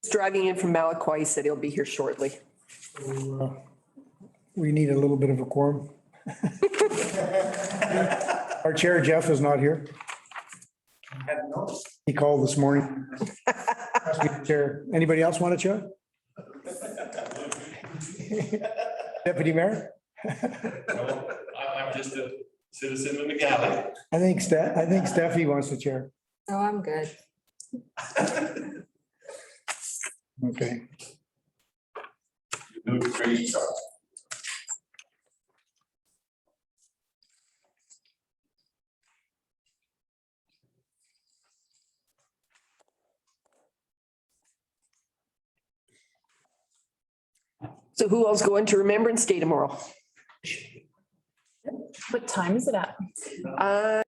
driving in from Malakoi, said he'll be here shortly. We need a little bit of a quorum. Our chair, Jeff, is not here. He called this morning. Asked me to chair. Anybody else want to chair? Deputy Mayor? I'm just a citizen in the galley. I think Steffi wants to chair. Oh, I'm good. Okay. You do a great job. So who else going to Remembrance Day tomorrow? What time is it at? Uh,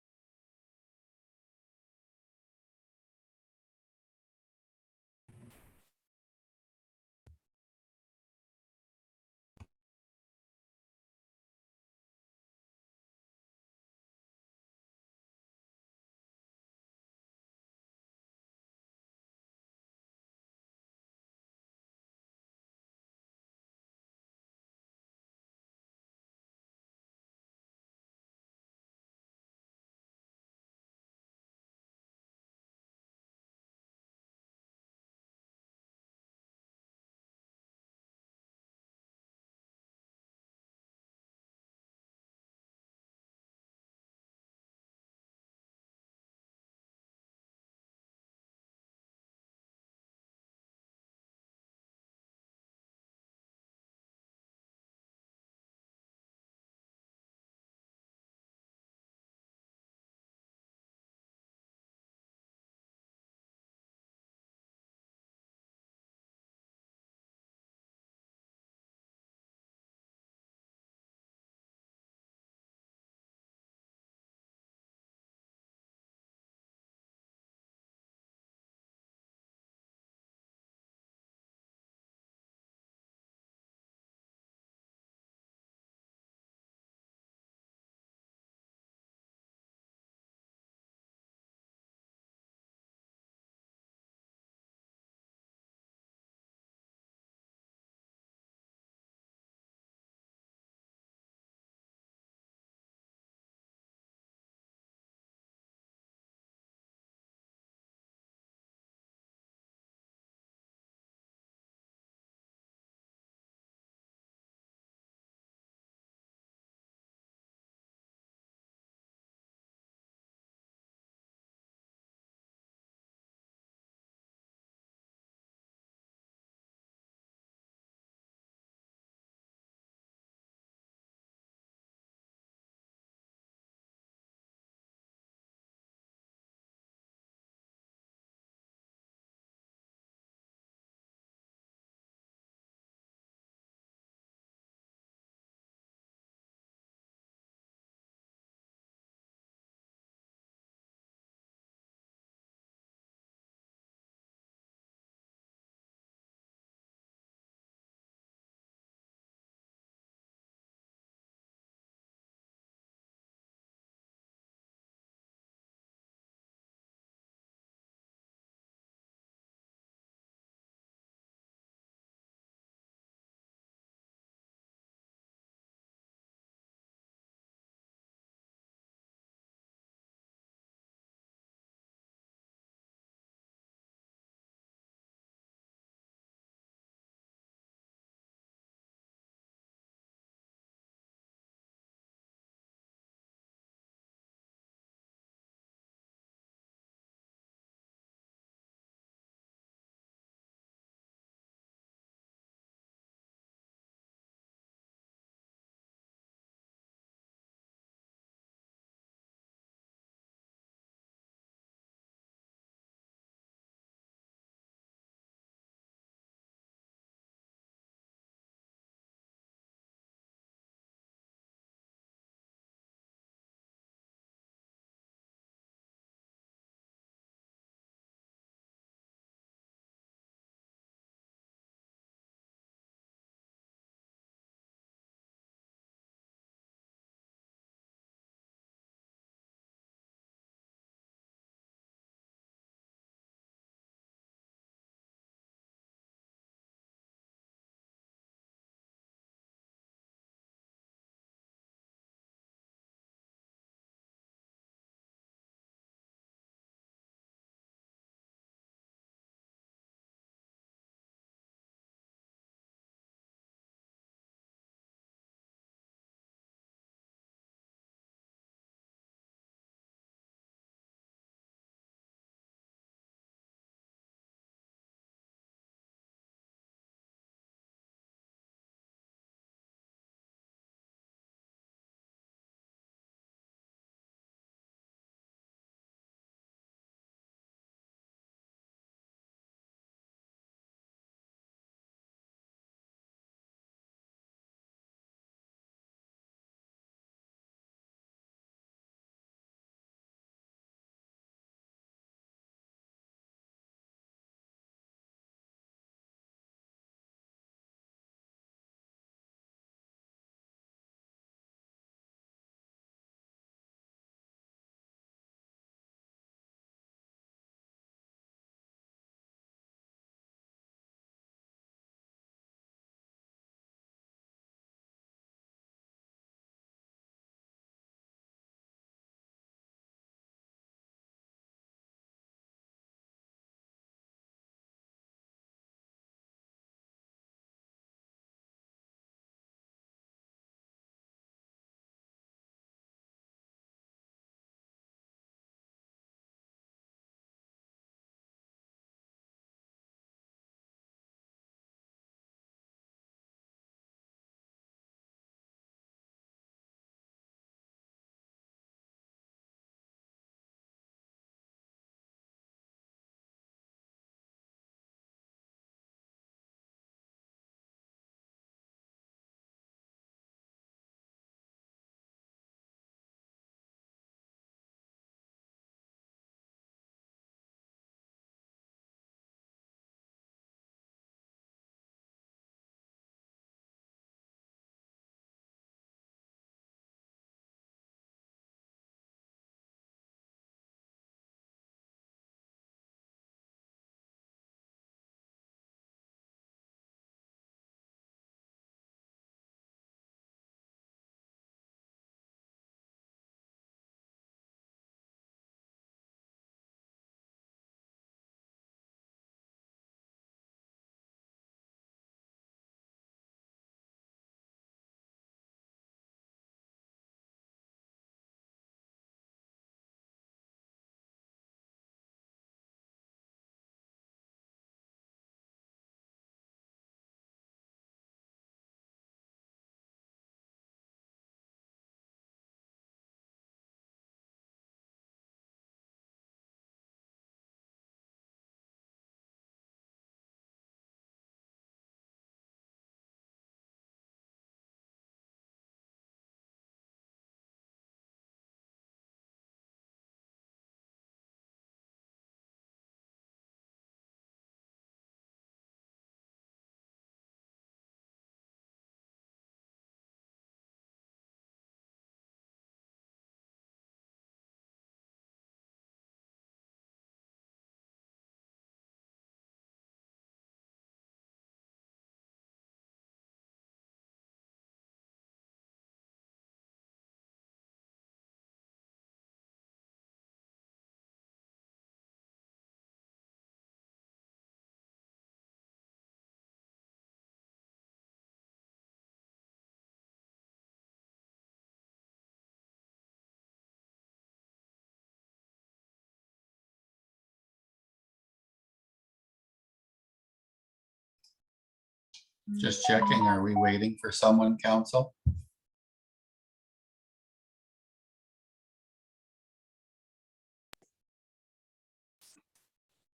Just checking, are we waiting for someone, council?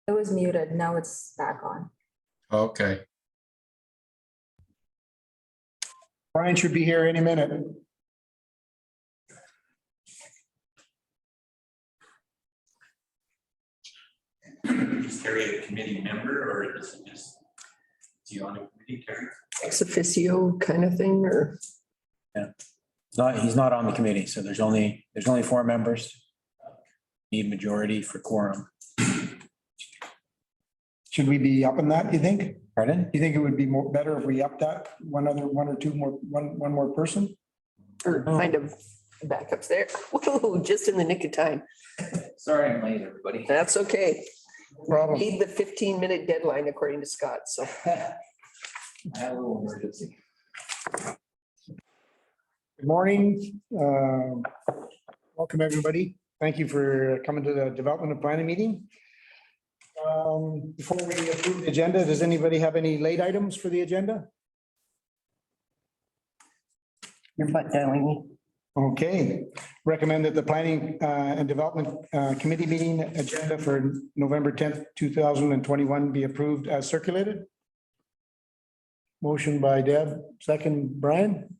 It was muted. Now it's back on. Okay, Brian should be here any minute. Is Terry a committee member or is it just, is he on a committee, Terry? Ex officio kind of thing, or He's not on the committee, so there's only 4 members. Need majority for quorum. Should we be upping that, you think? Pardon? You think it would be better if we upped that one or two more, one more person? or kind of backups there. Whoa, just in the nick of time. Sorry I'm late, everybody. That's okay. Problem. Need the 15-minute deadline according to Scott, so. I had a little emergency. Good morning. Welcome, everybody. Thank you for coming to the Development and Planning meeting. Before we approve the agenda, does anybody have any late items for the agenda? Your butt dialing me. Okay, recommend that the Planning and Development Committee meeting agenda for November 10th, 2021 be approved as circulated. Motion by Deb, second Brian.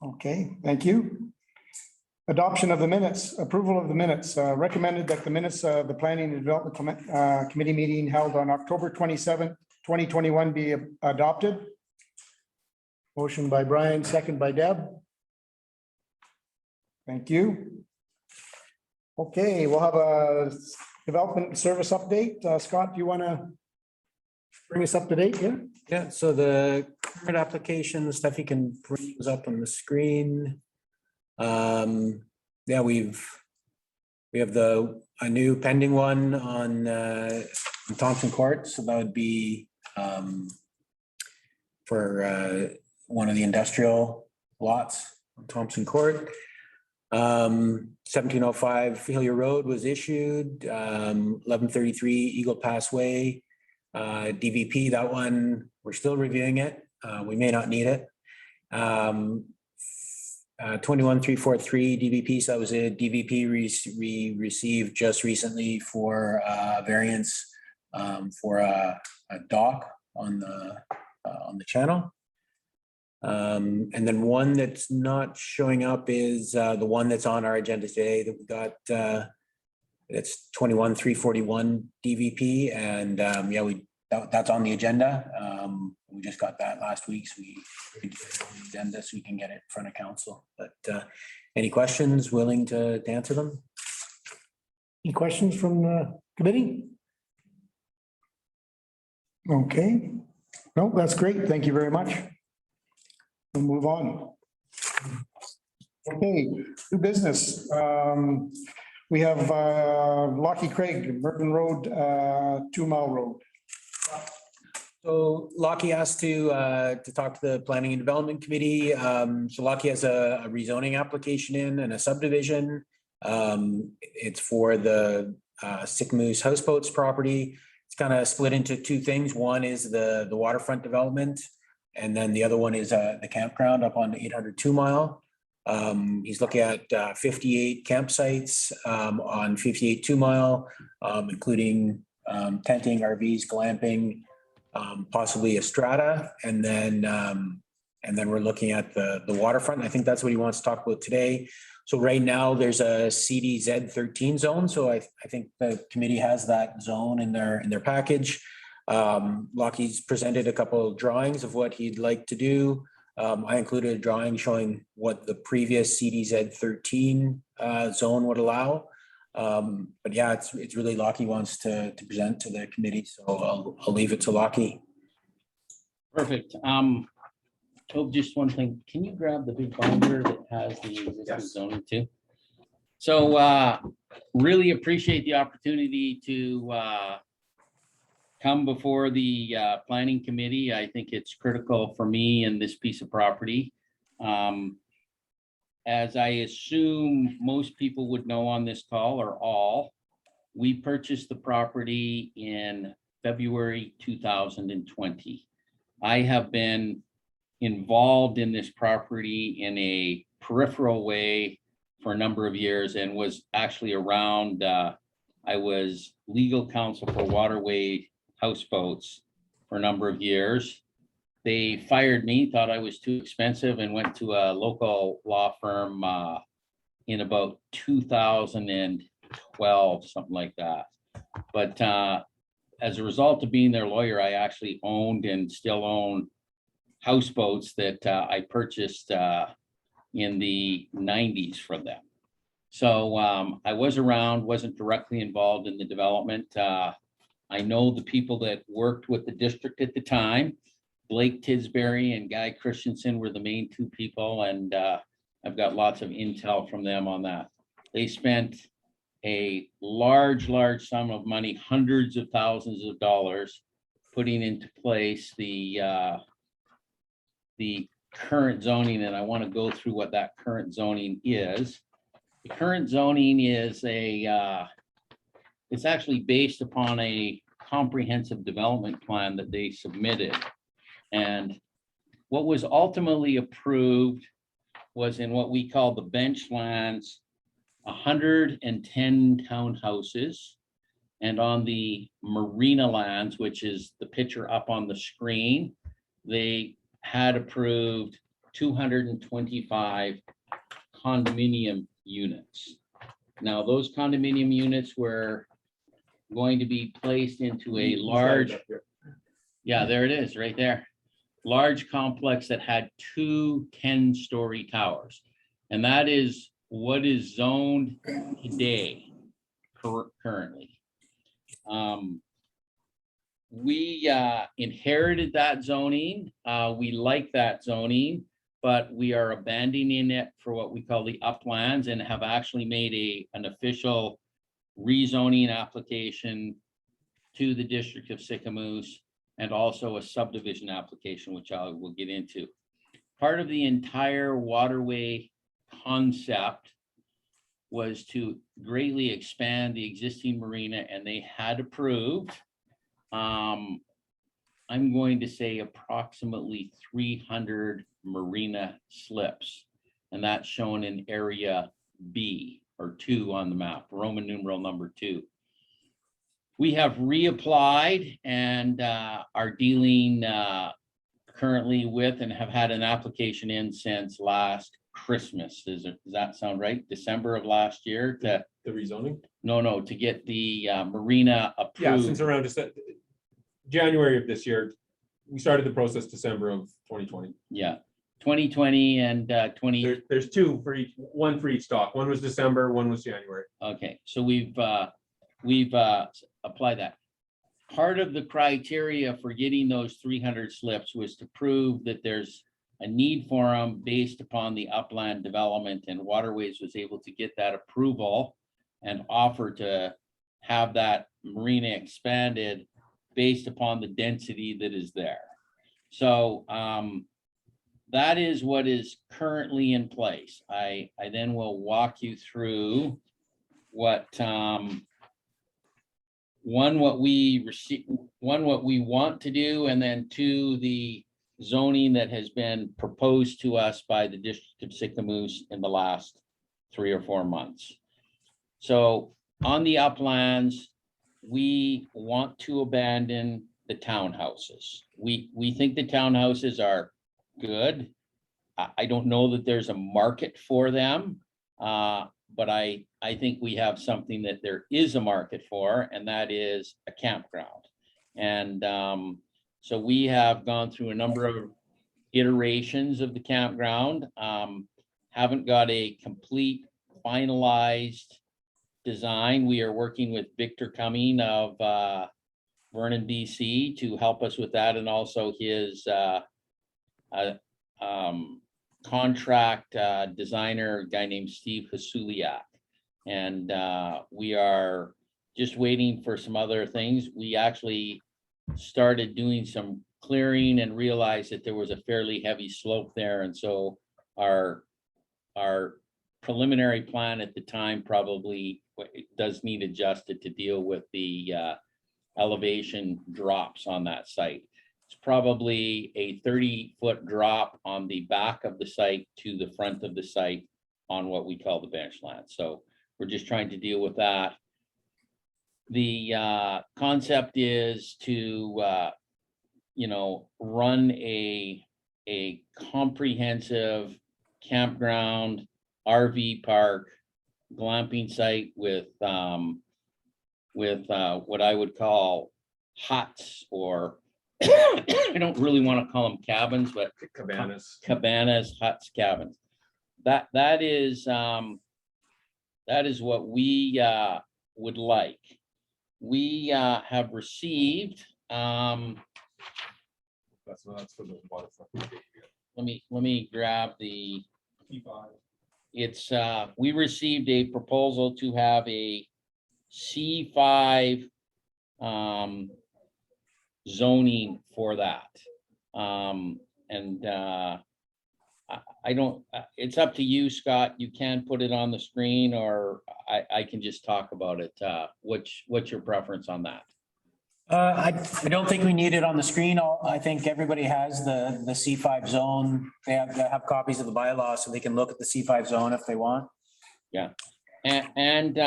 Okay, thank you. Adoption of the minutes, approval of the minutes, recommended that the minutes of the Planning and Development Committee meeting held on October 27th, 2021 be adopted. Motion by Brian, second by Deb. Thank you. Okay, we'll have a development service update. Scott, do you want to bring us up to date here? Yeah, so the current application, the stuff you can bring is up on the screen. Yeah, we have a new pending one on Thompson Court, so that would be for one of the industrial lots on Thompson Court. 1705 Hillier Road was issued, 1133 Eagle Pass Way, DVP, that one, we're still reviewing it. We may not need it. 21343 DVP, so that was a DVP we received just recently for variance for a dock on the channel. And then one that's not showing up is the one that's on our agenda today that we got. It's 21341 DVP, and yeah, that's on the agenda. We just got that last week, so we did it on the agenda so we can get it in front of council. But any questions? Willing to answer them? Any questions from the committee? Okay, no, that's great. Thank you very much. We'll move on. Okay, new business. We have Lockheed Craig, Merton Road, 2 Mile Road. So Lockie asked to talk to the Planning and Development Committee. So Lockie has a rezoning application in and a subdivision. It's for the Sick Moose Houseboats property. It's kind of split into 2 things. One is the waterfront development, and then the other one is the campground up on 802 Mile. He's looking at 58 campsites on 58 2 Mile, including tenting, RVs, glamping, possibly a strata, and then we're looking at the waterfront. I think that's what he wants to talk about today. So right now there's a CDZ 13 zone. So I think the committee has that zone in their package. Lockheed's presented a couple of drawings of what he'd like to do. I included a drawing showing what the previous CDZ 13 zone would allow. But yeah, it's really Lockheed wants to present to the committee, so I'll leave it to Lockheed. Perfect. Oh, just one thing. Can you grab the big binder that has the existing zoning too? So really appreciate the opportunity to come before the planning committee. I think it's critical for me and this piece of property. As I assume most people would know on this call, or all, we purchased the property in February 2020. I have been involved in this property in a peripheral way for a number of years and was actually around, I was legal counsel for waterway houseboats for a number of years. They fired me, thought I was too expensive, and went to a local law firm in about 2012, something like that. But as a result of being their lawyer, I actually owned and still own houseboats that I purchased in the 90s from them. So I was around, wasn't directly involved in the development. I know the people that worked with the district at the time. Blake Tisbury and Guy Christensen were the main two people, and I've got lots of intel from them on that. They spent a large sum of money, hundreds of thousands of dollars, putting into place the current zoning, and I want to go through what that current zoning is. The current zoning is it's actually based upon a comprehensive development plan that they submitted. And what was ultimately approved was in what we call the bench lands, 110 townhouses. And on the marina lands, which is the picture up on the screen, they had approved 225 condominium units. Now, those condominium units were going to be placed into a large, yeah, there it is, right there. Large complex that had two 10-story towers. And that is what is zoned today, currently. We inherited that zoning. We like that zoning, but we are abandoning it for what we call the uplands and have actually made an official rezoning application to the District of Sicamous, and also a subdivision application, which I will get into. Part of the entire waterway concept was to greatly expand the existing marina, and they had approved, I'm going to say approximately 300 marina slips, and that's shown in area B or 2 on the map, Roman numeral number 2. We have reapplied and are dealing currently with and have had an application in since last Christmas. Does that sound right? December of last year to The rezoning? no, to get the marina Yeah, approved. since around January of this year, we started the process December of 2020. Yeah, 2020 and 20. There's two for each, one for each stock. One was December, one was January. Okay, so we've applied that. Part of the criteria for getting those 300 slips was to prove that there's a need for them based upon the upland development, and Waterways was able to get that approval and offer to have that marina expanded based upon the density that is there. So that is what is currently in place. I then will walk you through what what we want to do, and then 2, the zoning that has been proposed to us by the District of Sicamous in the last 3 or 4 months. So on the uplands, we want to abandon the townhouses. We think the townhouses are good. I don't know that there's a market for them, but I think we have something that there is a market for, and that is a campground. And so we have gone through a number of iterations of the campground, haven't got a complete finalized design. We are working with Victor Cumming of Vernon, BC to help us with that, and also his contract designer, a guy named Steve Hasuliak. And we are just waiting for some other things. We actually started doing some clearing and realized that there was a fairly heavy slope there. And so our preliminary plan at the time probably does need adjusted to deal with the elevation drops on that site. It's probably a 30-foot drop on the back of the site to the front of the site on what we call the bench land. So we're just trying to deal with that. The concept is to, run a comprehensive campground, RV park, glamping site with what I would call huts, or I don't really want to call them cabins, but Cabanas. cabanas, huts, cabins. That is what we would like. We have received, That's for the waterfront. let me grab the, it's, we received a proposal to have a C5 zoning for that. I don't, it's up to you, Scott. You can put it on the screen, or I can just talk about it. What's your preference on that? I don't think we need it on the screen. I think everybody has the C5 zone. They have copies of the bylaw, so they can look at the C5 zone if they want. And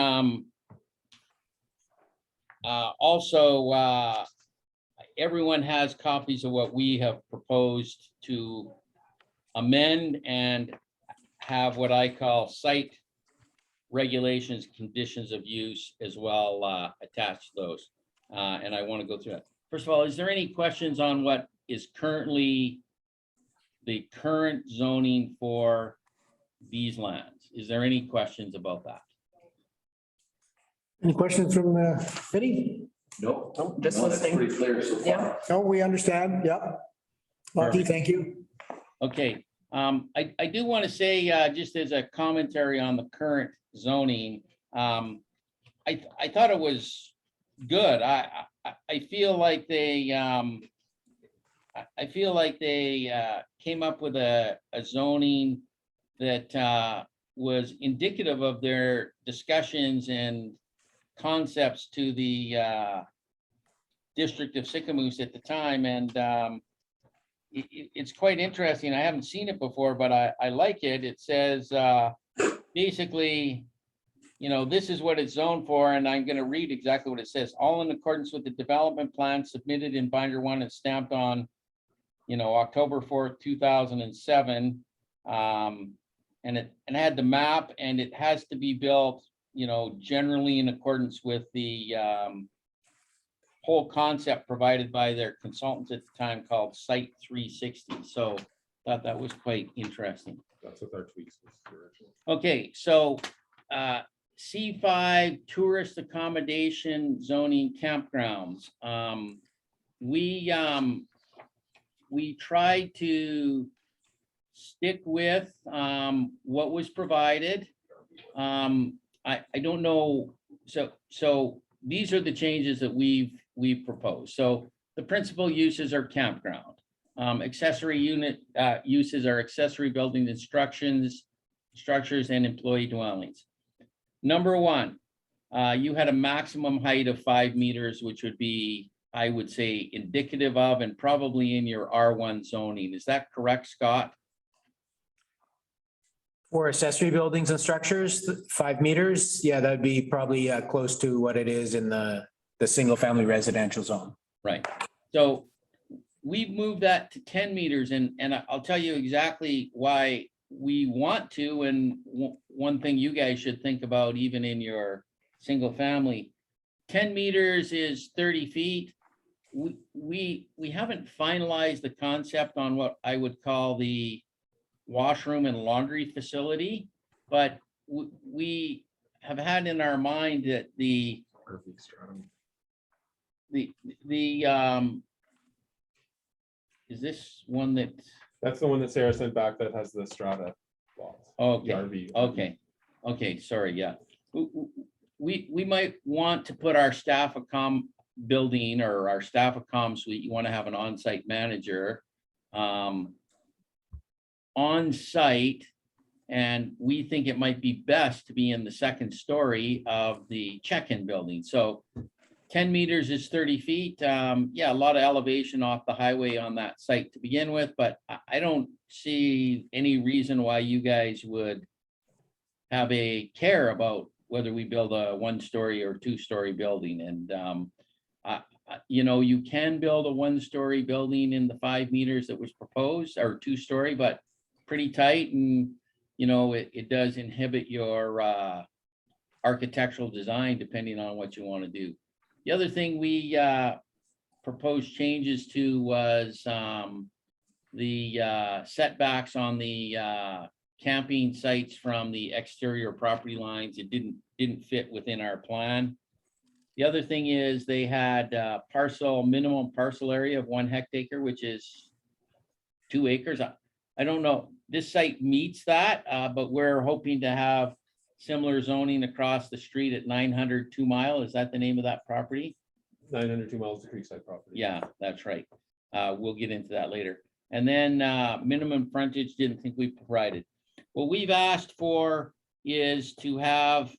also, everyone has copies of what we have proposed to amend and have what I call site regulations, conditions of use as well, attached to those. And I want to go through that. First of all, is there any questions on what is currently the current zoning for these lands? Is there any questions about that? Any questions from the committee? Nope. Nope, just No, that's listening. pretty clear so far. Yeah. No, we understand. Yeah. Lucky, thank you. Okay, I do want to say, just as a commentary on the current zoning, I thought it was good. I feel like they, came up with a zoning that was indicative of their discussions and concepts to the District of Sicamous at the time, and it's quite interesting. I haven't seen it before, but I like it. It says, basically, this is what it's zoned for, and I'm going to read exactly what it says. All in accordance with the development plan submitted in binder 1 and stamped on, October 4th, 2007. And it had the map, and it has to be built, generally in accordance with the whole concept provided by their consultants at the time called Site 360. So thought that was quite interesting. That's what our tweaks was originally. Okay, so C5 tourist accommodation zoning campgrounds. We tried to stick with what was provided. I don't know. So these are the changes that we've proposed. So the principal uses are campground. Accessory unit uses are accessory building instructions, structures, and employee dwellings. Number 1, you had a maximum height of 5 meters, which would be, I would say, indicative of and probably in your R1 zoning. Is that correct, Scott? For accessory buildings and structures, 5 meters, yeah, that'd be probably close to what it is in the single family residential zone. Right. So we've moved that to 10 meters, and I'll tell you exactly why we want to. And one thing you guys should think about, even in your single family, 10 meters is 30 feet. We haven't finalized the concept on what I would call the washroom and laundry facility, but we have had in our mind that the is this one that? That's the one that Sarah sent back that has the strata walls. Okay, The RV. okay, sorry, yeah. We might want to put our staff accom building or our staff accom suite, you want to have an on-site manager on site, and we think it might be best to be in the second story of the check-in building. So 10 meters is 30 feet. Yeah, a lot of elevation off the highway on that site to begin with, but I don't see any reason why you guys would have a care about whether we build a 1-story or 2-story building. And, you know, you can build a 1-story building in the 5 meters that was proposed, or 2-story, but pretty tight. And, you know, it does inhibit your architectural design depending on what you want to do. The other thing we proposed changes to was the setbacks on the camping sites from the exterior property lines. It didn't fit within our plan. The other thing is they had minimum parcel area of 1 hectare, which is 2 acres. I don't know, this site meets that, but we're hoping to have similar zoning across the street at 900 2 Mile. Is that the name of that property? 902 miles to Creekside property. Yeah, that's right. We'll get into that later. And then minimum frontage, didn't think we provided. What we've asked for is to have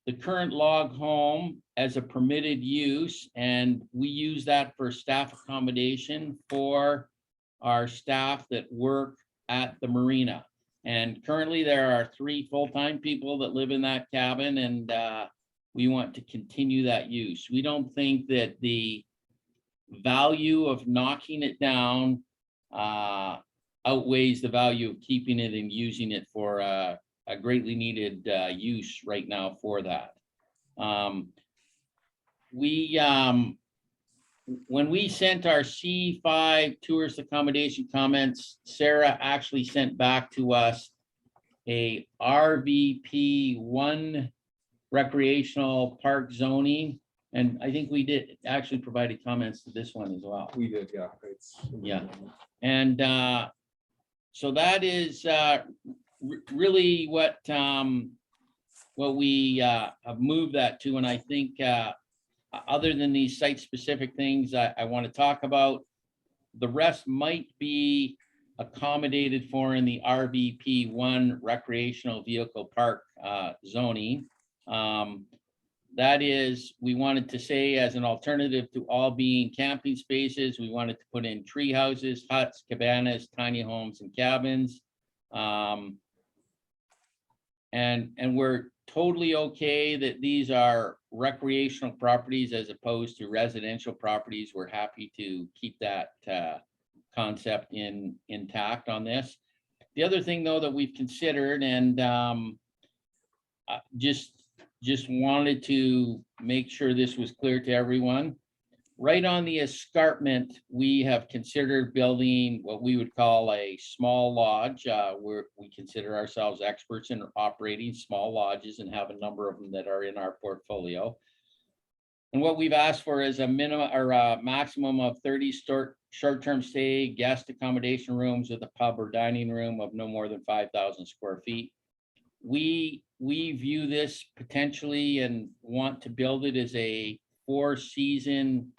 the current log home as a permitted use, and we use that for staff accommodation for our staff that work at the marina. And currently there are 3 full-time people that live in that cabin, and we want to continue that use. We don't think that the value of knocking it down outweighs the value of keeping it and using it for a greatly needed use right now for that. When we sent our C5 tourist accommodation comments, Sarah actually sent back to us a RVP 1 recreational park zoning. And I think we did actually provided comments to this one as well. We did, yeah. Yeah. And so that is really what we have moved that to. And I think other than these site-specific things I want to talk about, the rest might be accommodated for in the RVP 1 recreational vehicle park zoning. That is, we wanted to say as an alternative to all being camping spaces, we wanted to put in tree houses, huts, cabanas, tiny homes, and cabins. And we're totally okay that these are recreational properties as opposed to residential properties. We're happy to keep that concept intact on this. The other thing, though, that we've considered, and just wanted to make sure this was clear to everyone. Right on the escarpment, we have considered building what we would call a small lodge, where we consider ourselves experts in operating small lodges and have a number of them that are in our portfolio. And what we've asked for is a minimum or a maximum of 30 short-term stay guest accommodation rooms with a pub or dining room of no more than 5,000 square feet. We view this potentially and want to build it as a 4-season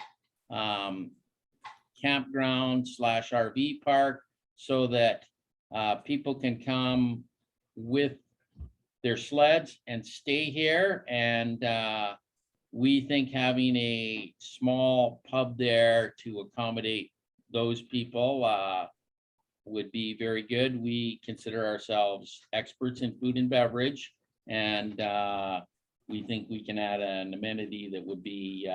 campground / RV park, so that people can come with their sleds and stay here. And we think having a small pub there to accommodate those people would be very good. We consider ourselves experts in food and beverage, and we think we can add an amenity that would be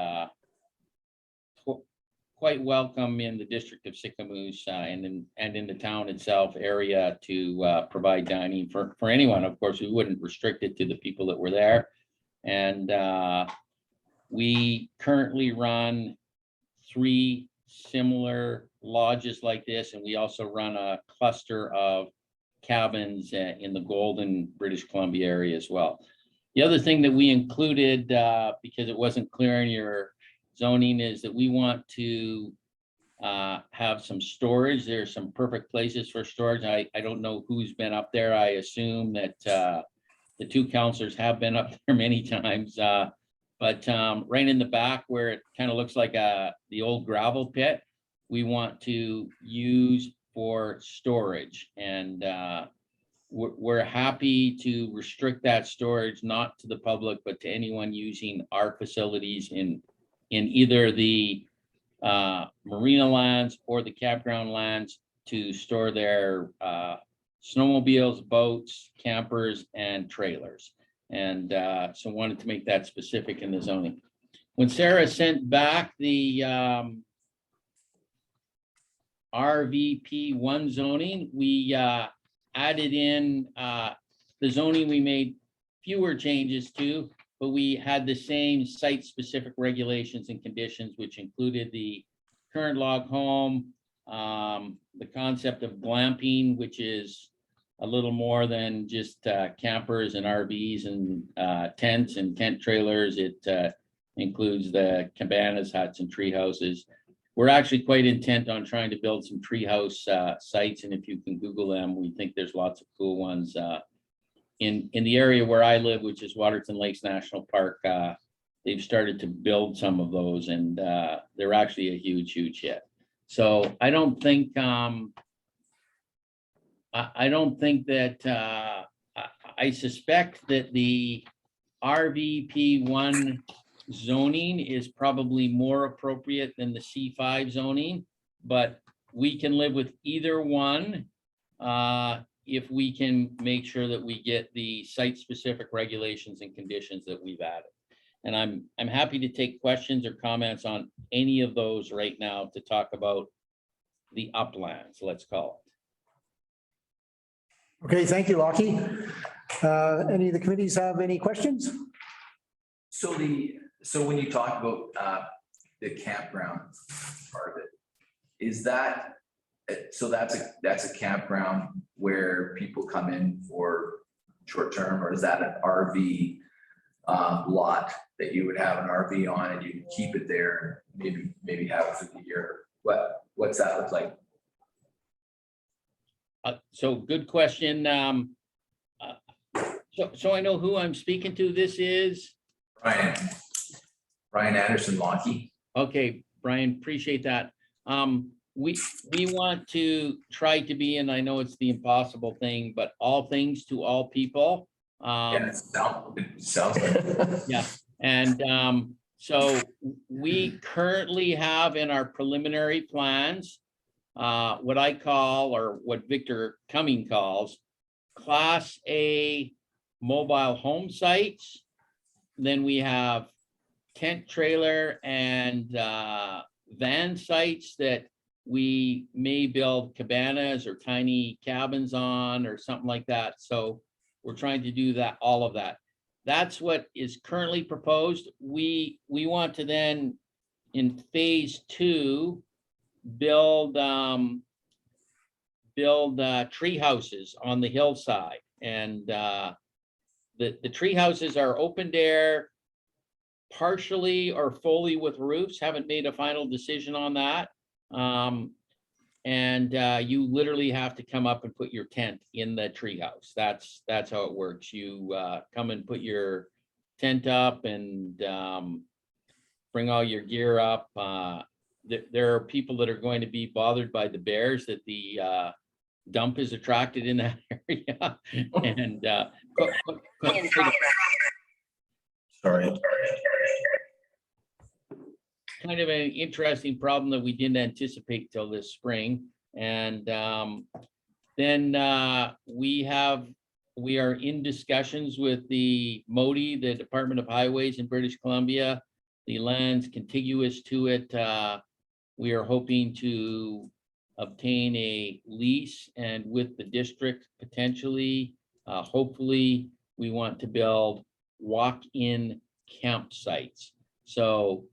quite welcome in the district of Sicamous and in the town itself area to provide dining for anyone. Of course, we wouldn't restrict it to the people that were there. And we currently run 3 similar lodges like this, and we also run a cluster of cabins in the Golden, British Columbia area as well. The other thing that we included, because it wasn't clear in your zoning, is that we want to have some storage. There's some perfect places for storage. I don't know who's been up there. I assume that the 2 counselors have been up there many times. But right in the back where it kind of looks like the old gravel pit, we want to use for storage. And we're happy to restrict that storage, not to the public, but to anyone using our facilities in in either the marina lands or the campground lands to store their snowmobiles, boats, campers, and trailers. And so wanted to make that specific in the zoning. When Sarah sent back the RVP1 zoning, we added in the zoning. We made fewer changes to, but we had the same site-specific regulations and conditions, which included the current log home, the concept of glamping, which is a little more than just campers and RVs and tents and tent trailers. It includes the cabanas, huts, and tree houses. We're actually quite intent on trying to build some treehouse sites, and if you can Google them, we think there's lots of cool ones in the area where I live, which is Waterton Lakes National Park. They've started to build some of those, and they're actually a huge hit. So I don't think that I suspect that the RVP1 zoning is probably more appropriate than the C5 zoning, but we can live with either one if we can make sure that we get the site-specific regulations and conditions that we've added. And I'm happy to take questions or comments on any of those right now to talk about the uplands, let's call it. Okay, thank you, Lockie. Any of the committees have any questions? So when you talk about the campground part of it, is that, so that's a campground where people come in for short term, or is that an RV lot that you would have an RV on and you can keep it there and maybe have it for the year? What's that look like? So good question. So I know who I'm speaking to. This is Brian Anderson, Lockie. okay, Brian, appreciate that. We want to try to be, and I know it's the impossible thing, but all things to all people. Yeah, it sounds like. Yeah, and so we currently have in our preliminary plans what I call, or what Victor Cumming calls, Class A mobile home sites. Then we have tent trailer and van sites that we may build cabanas or tiny cabins on or something like that. So we're trying to do that, all of that. That's what is currently proposed. We want to then, in phase 2, build tree houses on the hillside. And the tree houses are open air, partially or fully with roofs. Haven't made a final decision on that. And you literally have to come up and put your tent in the treehouse. That's how it works. You come and put your tent up and bring all your gear up. There are people that are going to be bothered by the bears that the dump is attracted in that area. And Sorry. kind of an interesting problem that we didn't anticipate till this spring. And then we are in discussions with the MODI, the Department of Highways in British Columbia, the lands contiguous to it. We are hoping to obtain a lease, and with the district potentially, hopefully, we want to build walk-in campsites. So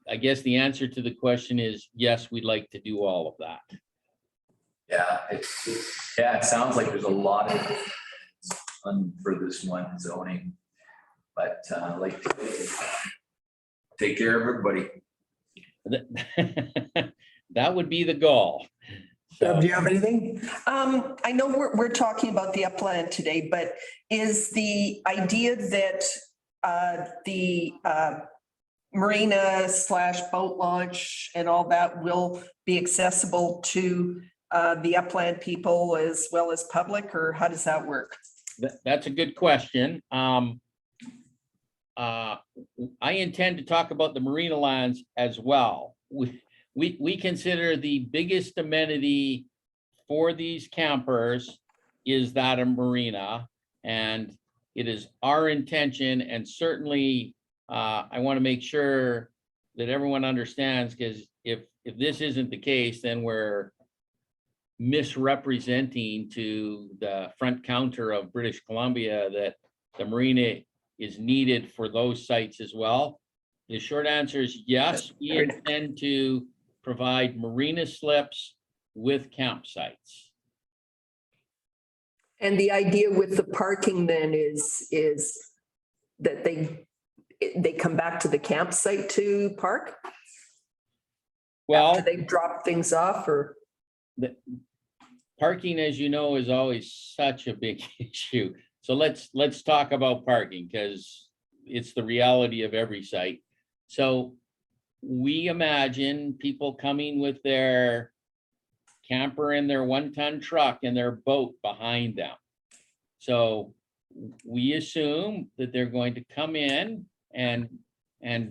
I guess the answer to the question is yes, we'd like to do all of that. Yeah, it sounds like there's a lot of for this one zoning, but like take care of everybody. That would be the goal. Deb, do you have anything? I know we're talking about the upland today, but is the idea that the marina / boat launch and all that will be accessible to the upland people as well as public, or how does that work? That's a good question. I intend to talk about the marina lands as well. We consider the biggest amenity for these campers is that a marina. And it is our intention, and certainly I want to make sure that everyone understands, because if this isn't the case, then we're misrepresenting to the front counter of British Columbia that the marina is needed for those sites as well. The short answer is yes, we intend to provide marina slips with campsites. And the idea with the parking then is that they come back to the campsite to park? Well, After they drop things off, or? the parking, as you know, is always such a big issue. So let's talk about parking, because it's the reality of every site. So we imagine people coming with their camper and their 1-ton truck and their boat behind them. So we assume that they're going to come in and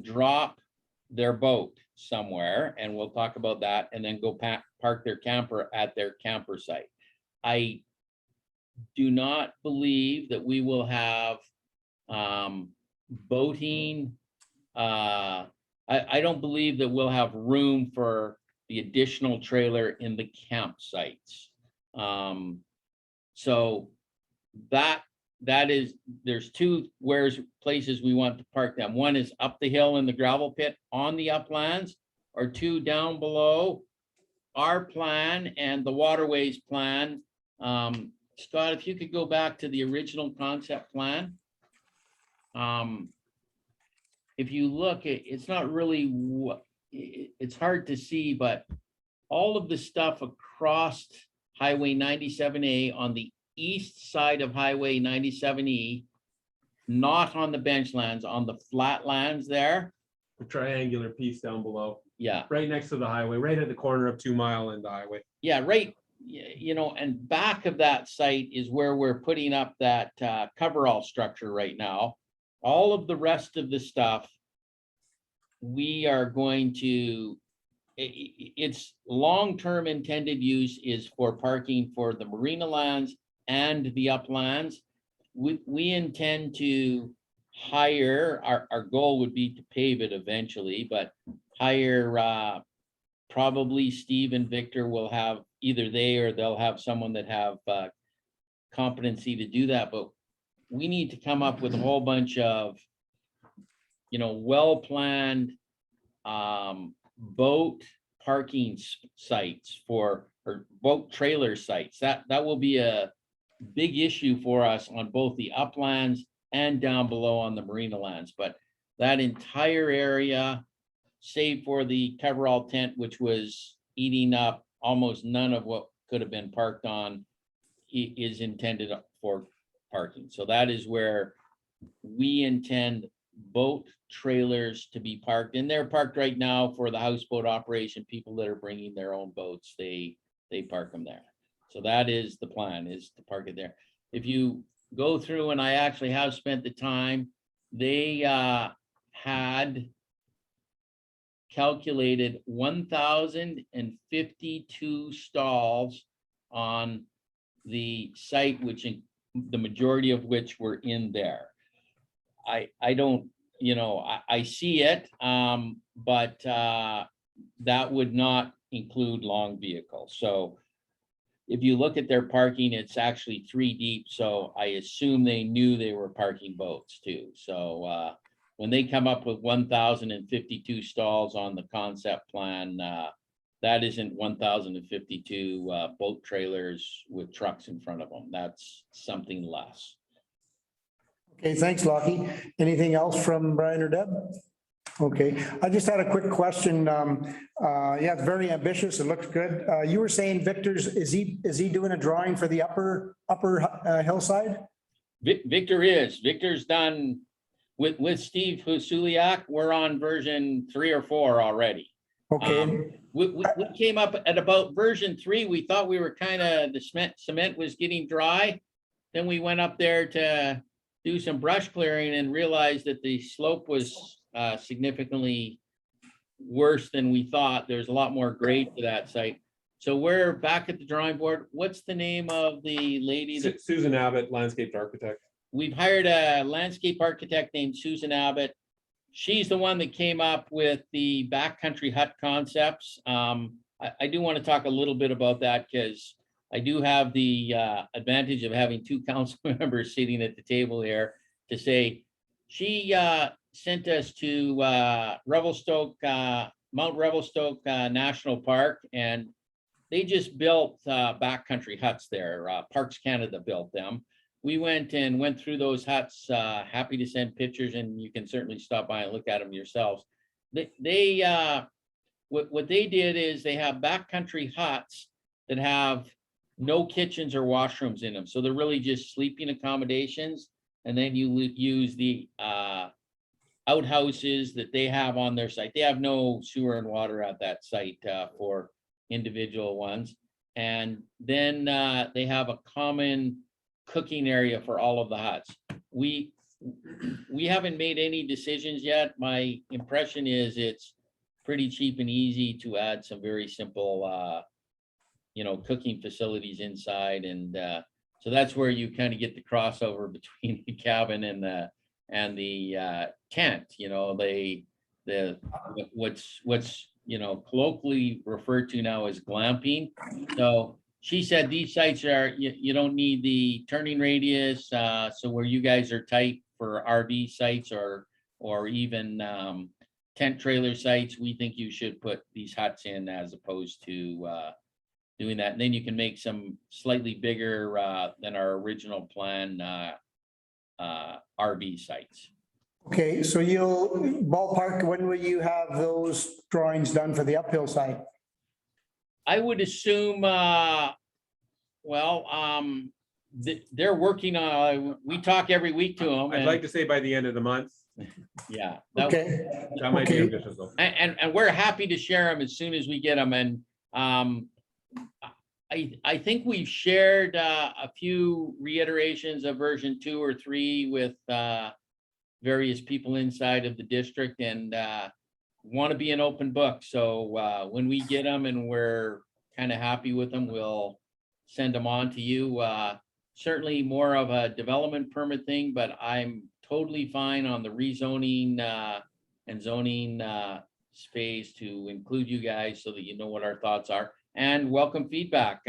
drop their boat somewhere, and we'll talk about that, and then go park their camper at their camper site. I do not believe that we will have boating. I don't believe that we'll have room for the additional trailer in the campsites. So that is, there's two places we want to park them. One is up the hill in the gravel pit on the uplands, or two down below. Our plan and the waterways plan. Scott, if you could go back to the original concept plan. If you look, it's not really it's hard to see, but all of the stuff across Highway 97A on the east side of Highway 97E, not on the benchlands, on the flatlands there. The triangular piece down below, Yeah, right next to the highway, right at the corner of 2 Mile and the highway. yeah, right. You know, and back of that site is where we're putting up that coverall structure right now. All of the rest of the stuff, we are going to, its long-term intended use is for parking for the marina lands and the uplands. We intend to hire, our goal would be to pave it eventually, but hire probably Steve and Victor will have, either they or they'll have someone that have competency to do that. But we need to come up with a whole bunch of, well-planned boat parking sites or boat trailer sites. That will be a big issue for us on both the uplands and down below on the marina lands. But that entire area, save for the coverall tent, which was eating up almost none of what could have been parked on, is intended for parking. So that is where we intend boat trailers to be parked, and they're parked right now for the houseboat operation. People that are bringing their own boats, they park them there. So that is the plan, is to park it there. If you go through, and I actually have spent the time, they had calculated 1,052 stalls on the site, which the majority of which were in there. I don't, I see it, but that would not include long vehicles. So if you look at their parking, it's actually 3 deep. So I assume they knew they were parking boats too. So when they come up with 1,052 stalls on the concept plan, that isn't 1,052 boat trailers with trucks in front of them. That's something less. Okay, thanks, Lockie. Anything else from Brian or Deb? Okay, I just had a quick question. Yeah, it's very ambitious. It looks good. You were saying is he doing a drawing for the upper hillside? Victor's done with Steve Husuliak. We're on version 3 or 4 already. Okay. We came up at about version 3. We thought we were the cement was getting dry. Then we went up there to do some brush clearing and realized that the slope was significantly worse than we thought. There's a lot more grade to that site. So we're back at the drawing board. What's the name of the lady that Susan Abbott, landscaped architect. we've hired? A landscape architect named Susan Abbott. She's the one that came up with the backcountry hut concepts. I do want to talk a little bit about that because I do have the advantage of having two council members sitting at the table here to say, she sent us to Revelstoke, Mount Revelstoke National Park, and they just built backcountry huts there. Parks Canada built them. We went through those huts, happy to send pictures, and you can certainly stop by and look at them yourselves. What they did is they have backcountry huts that have no kitchens or washrooms in them. So they're really just sleeping accommodations. And then you use the outhouses that they have on their site. They have no sewer and water at that site for individual ones. And then they have a common cooking area for all of the huts. We haven't made any decisions yet. My impression is it's pretty cheap and easy to add some very simple cooking facilities inside. And so that's where you kind of get the crossover between the cabin and the tent. What's colloquially referred to now as glamping. So she said these sites are, you don't need the turning radius. So where you guys are tight for RV sites or even tent trailer sites, we think you should put these huts in as opposed to doing that. And then you can make some slightly bigger than our original plan RV sites. Okay, so you'll ballpark, when will you have those drawings done for the uphill side? I would assume, they're working on, we talk every week to them. I'd like to say by the end of the month. Yeah. Okay, That might be Okay. ambitious though. And we're happy to share them as soon as we get them. And I think we've shared a few reiterations of version 2 or 3 with various people inside of the district, and want to be an open book. So when we get them and we're kind of happy with them, we'll send them on to you. Certainly more of a development permit thing, but I'm totally fine on the rezoning and zoning space to include you guys so that you know what our thoughts are, and welcome feedback.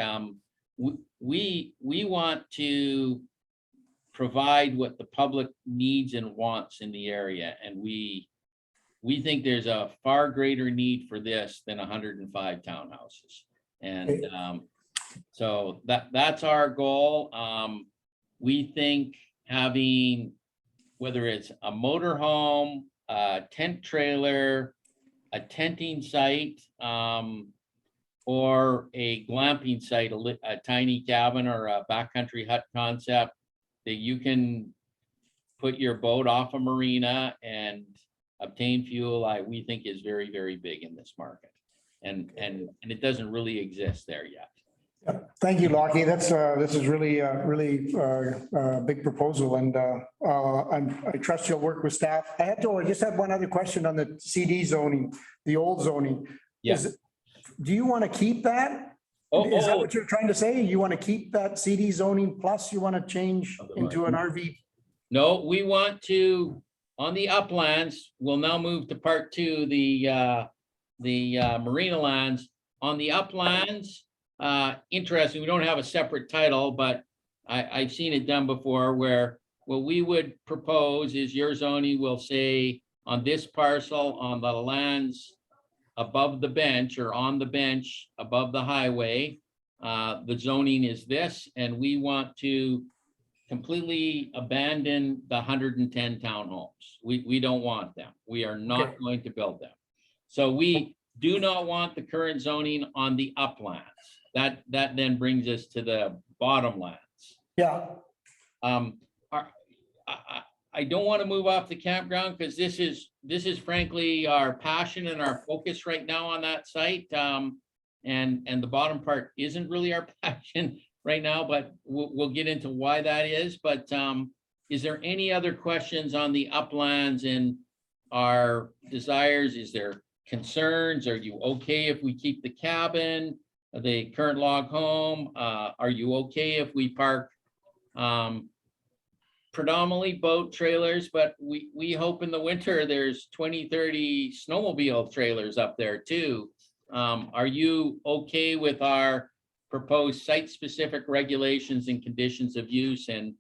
We want to provide what the public needs and wants in the area, and we think there's a far greater need for this than 105 townhouses. And so that's our goal. We think having, whether it's a motorhome, a tent trailer, a tenting site, or a glamping site, a tiny cabin or a backcountry hut concept, that you can put your boat off a marina and obtain fuel, we think is very, very big in this market. And it doesn't really exist there yet. thank you, Lockie. This is really big proposal, and I trust you'll work with staff. I just had one other question on the CD zoning, the old zoning. Yes. Do you want to keep that? Is that what you're trying to say? You want to keep that CD zoning plus you want to change into an RV? No, we want to, on the uplands, we'll now move to part 2, the marina lands. On the uplands, interesting, we don't have a separate title, but I've seen it done before, where what we would propose is your zoning will say on this parcel, on the lands above the bench or on the bench above the highway, the zoning is this, and we want to completely abandon the 110 townhomes. We don't want them. We are not going to build them. So we do not want the current zoning on the uplands. That then brings us to the bottomlands. Yeah. I don't want to move off the campground because this is frankly our passion and our focus right now on that site. And the bottom part isn't really our passion right now, but we'll get into why that is. But is there any other questions on the uplands and our desires? Is there concerns? Are you okay if we keep the cabin, the current log home? Are you okay if we park predominantly boat trailers, but we hope in the winter there's 20, 30 snowmobile trailers up there too. Are you okay with our proposed site-specific regulations and conditions of use? And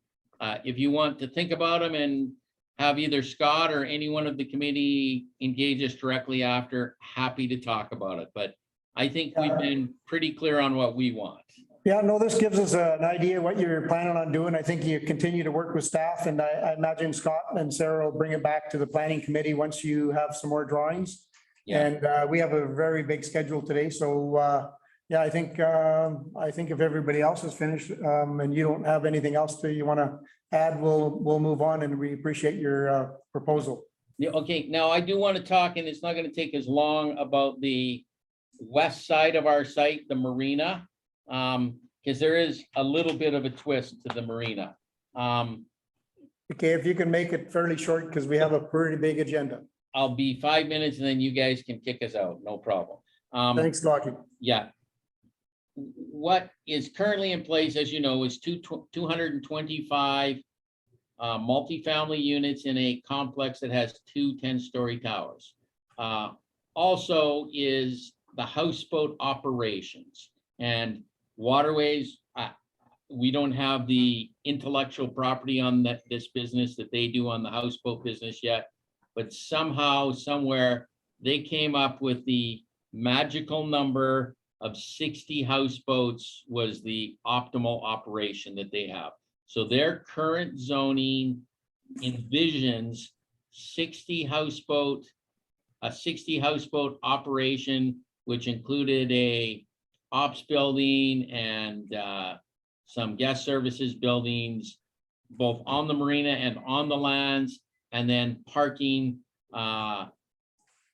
if you want to think about them and have either Scott or anyone of the committee engage us directly after, happy to talk about it. But I think we've been pretty clear on what we want. Yeah, no, this gives us an idea what you're planning on doing. I think you continue to work with staff, and I imagine Scott and Sarah will bring it back to the planning committee once you have some more drawings. Yeah. And we have a very big schedule today, so yeah, I think if everybody else is finished and you don't have anything else that you want to add, we'll move on, and we appreciate your proposal. Yeah, okay, now I do want to talk, and it's not going to take as long, about the west side of our site, the marina. Because there is a little bit of a twist to the marina. Okay, if you can make it fairly short, because we have a pretty big agenda. I'll be 5 minutes and then you guys can kick us out, no problem. Thanks, Lockie. Yeah. What is currently in place, as you know, is 225 multifamily units in a complex that has 2 10-story towers. Also is the houseboat operations and waterways. We don't have the intellectual property on this business that they do on the houseboat business yet, but somehow, somewhere, they came up with the magical number of 60 houseboats was the optimal operation that they have. So their current zoning envisions a 60 houseboat operation, which included a ops building and some guest services buildings, both on the marina and on the lands, and then parking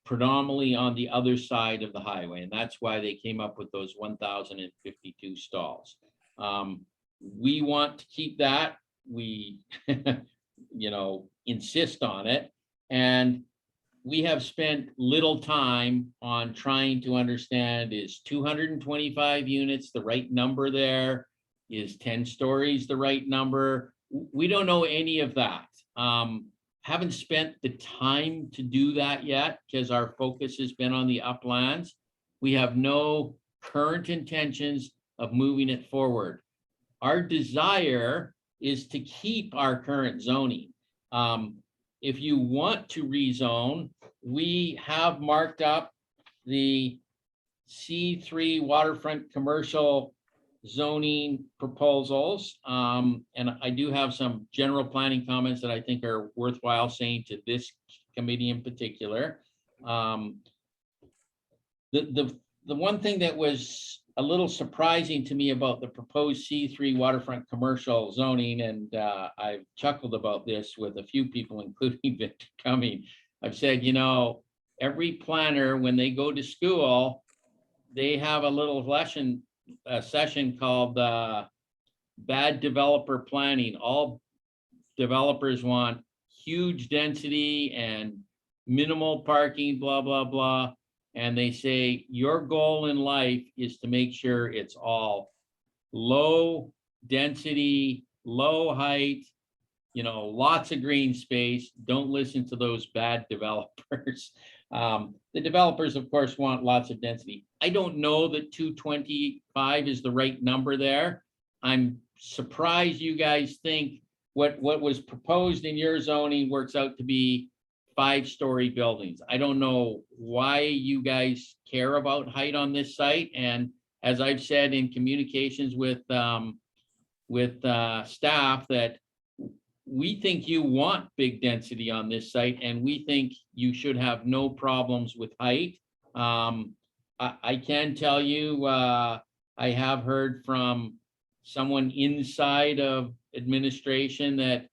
predominantly on the other side of the highway. And that's why they came up with those 1,052 stalls. We want to keep that. We, insist on it. And we have spent little time on trying to understand, is 225 units the right number there? Is 10 stories the right number? We don't know any of that. Haven't spent the time to do that yet because our focus has been on the uplands. We have no current intentions of moving it forward. Our desire is to keep our current zoning. If you want to rezone, we have marked up the C3 waterfront commercial zoning proposals. And I do have some general planning comments that I think are worthwhile saying to this committee in particular. The one thing that was a little surprising to me about the proposed C3 waterfront commercial zoning, and I've chuckled about this with a few people, including Victor Cumming. I've said, every planner, when they go to school, they have a little session called bad developer planning. All developers want huge density and minimal parking, blah, blah, blah. And they say, your goal in life is to make sure it's all low density, low height, lots of green space. Don't listen to those bad developers. The developers, of course, want lots of density. I don't know that 225 is the right number there. I'm surprised you guys think what was proposed in your zoning works out to be 5-story buildings. I don't know why you guys care about height on this site. And as I've said in communications with staff, that we think you want big density on this site, and we think you should have no problems with height. I can tell you, I have heard from someone inside of administration that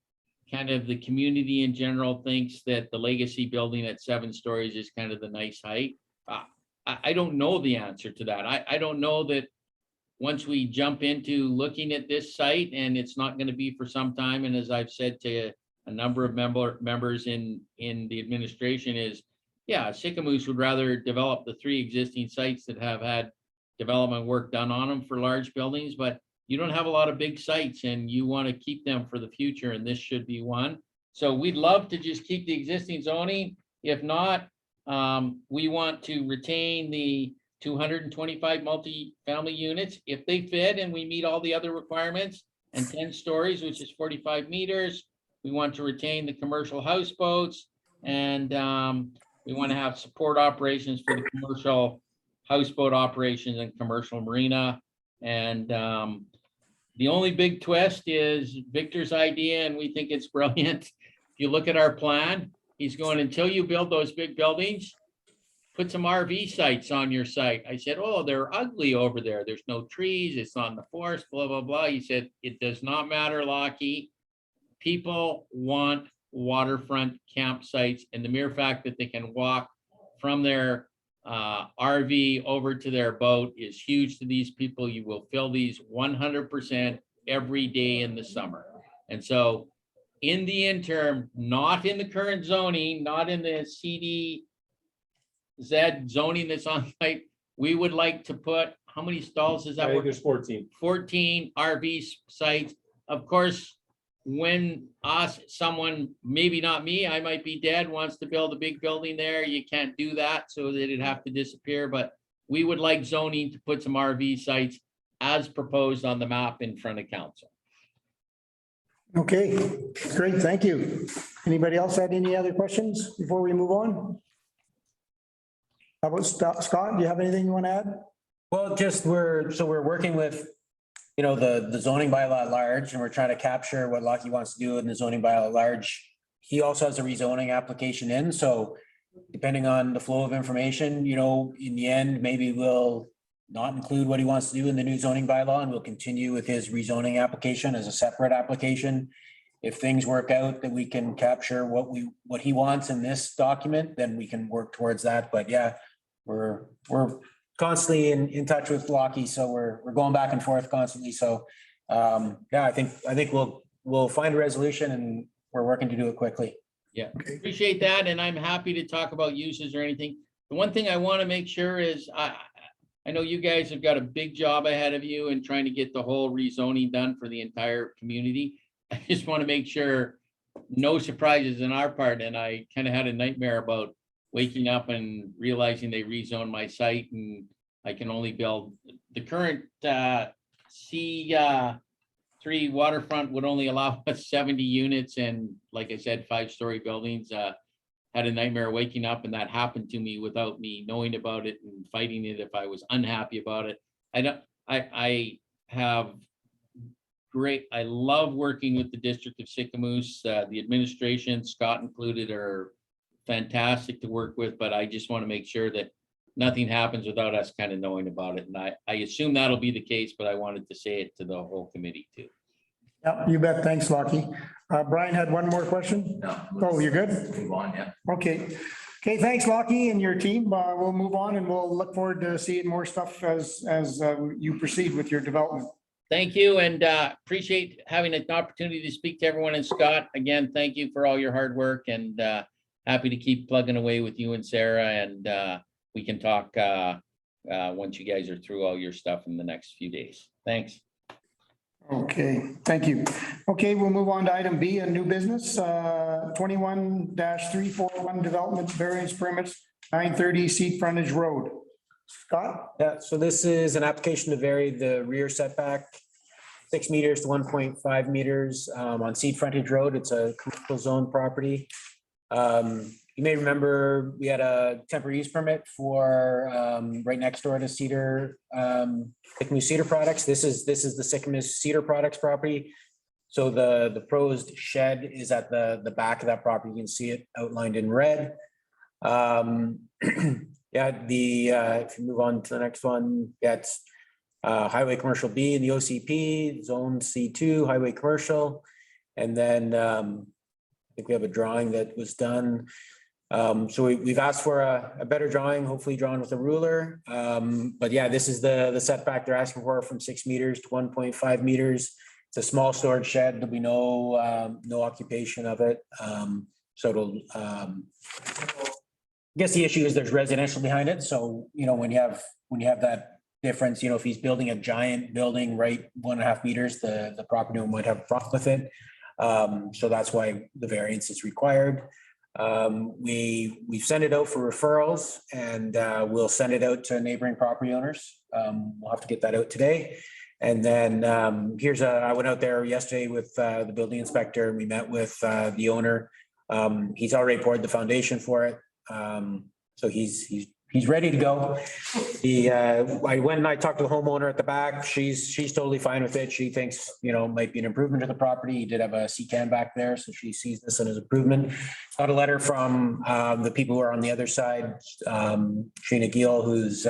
kind of the community in general thinks that the legacy building at 7 stories is kind of the nice height. I don't know the answer to that. I don't know that once we jump into looking at this site, and it's not going to be for some time, and as I've said to a number of members in the administration is, yeah, Sicamous would rather develop the 3 existing sites that have had development work done on them for large buildings, but you don't have a lot of big sites and you want to keep them for the future, and this should be one. So we'd love to just keep the existing zoning. If not, we want to retain the 225 multi-family units if they fit and we meet all the other requirements, and 10 stories, which is 45 meters. We want to retain the commercial houseboats, and we want to have support operations for the commercial houseboat operations and commercial marina. And the only big twist is Victor's idea, and we think it's brilliant. If you look at our plan, he's going, until you build those big buildings, put some RV sites on your site. I said, oh, they're ugly over there. There's no trees. It's not in the forest, blah, blah, blah. He said, it does not matter, Lockie. People want waterfront campsites, and the mere fact that they can walk from their RV over to their boat is huge to these people. You will fill these 100% every day in the summer. And so in the interim, not in the current zoning, not in the CDZ zoning that's on site, we would like to put, how many stalls is I that? think there's 14. 14 RV sites. Of course, when someone, maybe not me, I might be dead, wants to build a big building there, you can't do that, so that it'd have to disappear. But we would like zoning to put some RV sites as proposed on the map in front of council. Okay, great, thank you. Anybody else had any other questions before we move on? How about Scott, do you have anything you want to add? Well, just we're working with, the zoning bylaw at large, and we're trying to capture what Lockie wants to do in the zoning bylaw at large. He also has a rezoning application in, so depending on the flow of information, in the end, maybe we'll not include what he wants to do in the new zoning bylaw, and we'll continue with his rezoning application as a separate application. If things work out that we can capture what he wants in this document, then we can work towards that. But yeah, we're constantly in touch with Lockie, so we're going back and forth constantly. So yeah, I think we'll find a resolution, and we're working to do it quickly. Yeah, appreciate that, and I'm happy to talk about uses or anything. The one thing I want to make sure is I know you guys have got a big job ahead of you in trying to get the whole rezoning done for the entire community. I just want to make sure no surprises on our part, and I kind of had a nightmare about waking up and realizing they rezoned my site and I can only build the current C3 waterfront would only allow us 70 units, and like I said, 5-story buildings. Had a nightmare waking up, and that happened to me without me knowing about it and fighting it if I was unhappy about it. I love working with the District of Sicamous. The administration, Scott included, are fantastic to work with, but I just want to make sure that nothing happens without us kind of knowing about it. And I assume that'll be the case, but I wanted to say it to the whole committee too. Yeah, you bet. Thanks, Lockie. Brian had one more question. No. Oh, you're good? Move on, yeah. Okay. Okay, thanks, Lockie and your team. We'll move on, and we'll look forward to seeing more stuff as you proceed with your development. Thank you, and appreciate having an opportunity to speak to everyone. And Scott, again, thank you for all your hard work, and happy to keep plugging away with you and Sarah, and we can talk once you guys are through all your stuff in the next few days. Thanks. Okay, thank you. Okay, we'll move on to item B, a new business, 21-341 development variance permits, 930 Seat Frontage Road. Scott? Yeah, so this is an application to vary the rear setback 6 meters to 1.5 meters on Seed Frontage Road. It's a commercial zone property. You may remember we had a temporary use permit for right next door to Sicamous Cedar Products. This is the Sicamous Cedar Products property. So the proposed shed is at the back of that property. You can see it outlined in red. Yeah, if you move on to the next one, that's Highway Commercial B in the OCP, Zone C2, Highway Commercial. And then I think we have a drawing that was done So we've asked for a better drawing, hopefully drawn with a ruler. But yeah, this is the setback they're asking for from 6 meters to 1.5 meters. It's a small storage shed. There'll be no occupation of it. So it'll, I guess the issue is there's residential behind it. So, when you have that difference, if he's building a giant building right 1.5 meters, the property owner might have a problem with it. So that's why the variance is required. We've sent it out for referrals, and we'll send it out to neighboring property owners. We'll have to get that out today. And then I went out there yesterday with the building inspector, and we met with the owner. He's already poured the foundation for it. So he's ready to go. I went and I talked to the homeowner at the back. She's totally fine with it. She thinks, it might be an improvement to the property. He did have a CCAN back there, so she sees this as an improvement. Got a letter from the people who are on the other side, Sheena Gill, who's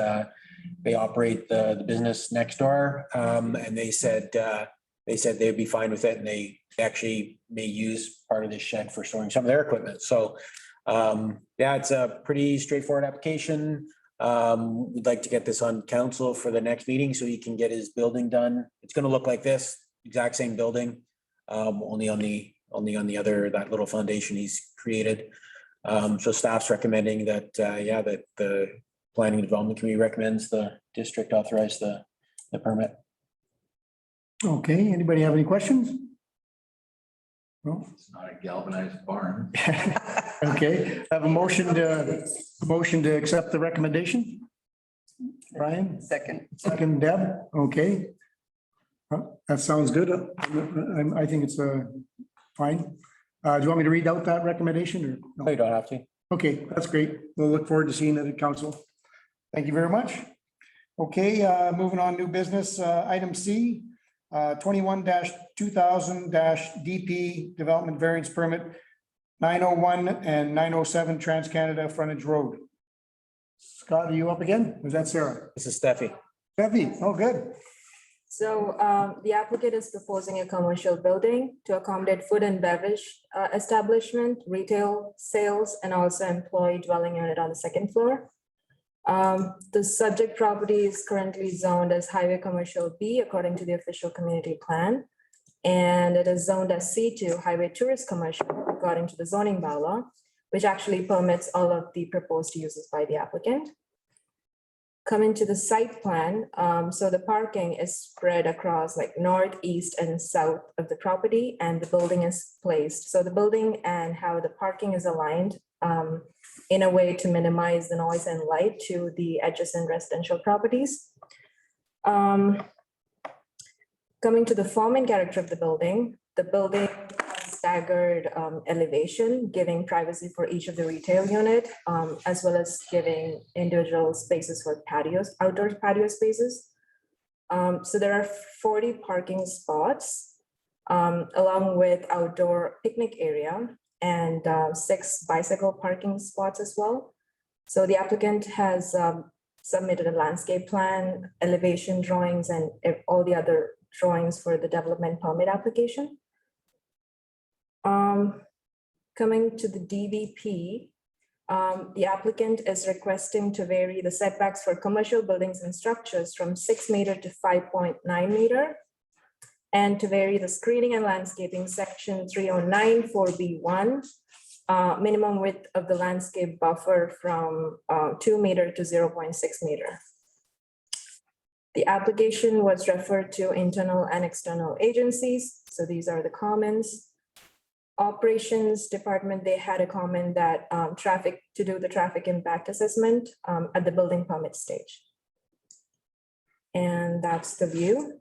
they operate the business next door, and they said they'd be fine with it, and they actually may use part of this shed for storing some of their equipment. So yeah, it's a pretty straightforward application. We'd like to get this on council for the next meeting so he can get his building done. It's going to look like this, exact same building, only on the other, that little foundation he's created. So staff's recommending that, that the Planning and Development Committee recommends the district authorize the permit. Okay, anybody have any questions? No? It's not a galvanized barn. Okay, I have a motion to accept the recommendation. Brian, second Deb, okay. That sounds good. I think it's fine. Do you want me to read out that recommendation or? No, you don't have to. Okay, that's great. We'll look forward to seeing it at council. Thank you very much. Okay, moving on, new business, item C, 21-2000 DP Development Variance Permit 901 and 907 Trans-Canada Frontage Road. Scott, are you up again? Was that Sarah? This is Steffi. Steffi, oh, good. So the applicant is proposing a commercial building to accommodate food and beverage establishment, retail sales, and also employee dwelling unit on the second floor. The subject property is currently zoned as Highway Commercial B according to the official community plan. And it is zoned as C2 Highway Tourist Commercial according to the zoning bylaw, which actually permits all of the proposed uses by the applicant. Coming to the site plan, so the parking is spread across like north, east, and south of the property, and the building is placed. So the building and how the parking is aligned in a way to minimize the noise and light to the adjacent residential properties. Coming to the form and character of the building has staggered elevation, giving privacy for each of the retail unit, as well as giving individual spaces for patios, outdoor patio spaces. So there are 40 parking spots, along with outdoor picnic area and 6 bicycle parking spots as well. So the applicant has submitted a landscape plan, elevation drawings, and all the other drawings for the development permit application. Coming to the DVP, the applicant is requesting to vary the setbacks for commercial buildings and structures from 6 meter to 5.9 meter, and to vary the screening and landscaping section 309 4B1, minimum width of the landscape buffer from 2 meter to 0.6 meter. The application was referred to internal and external agencies. So these are the comments. Operations department, they had a comment that to do the traffic impact assessment at the building permit stage. And that's the view.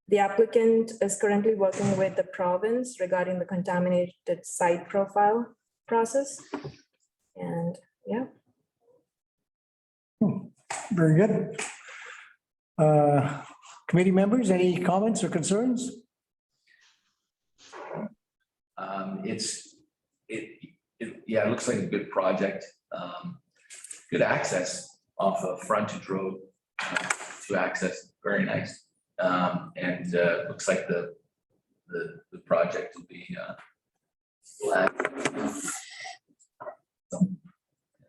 The applicant is currently working with the province regarding the contaminated site profile process. And yeah. Very good. Committee members, any comments or concerns? It looks like a good project. Good access off of frontage road to access, very nice. And looks like the project will be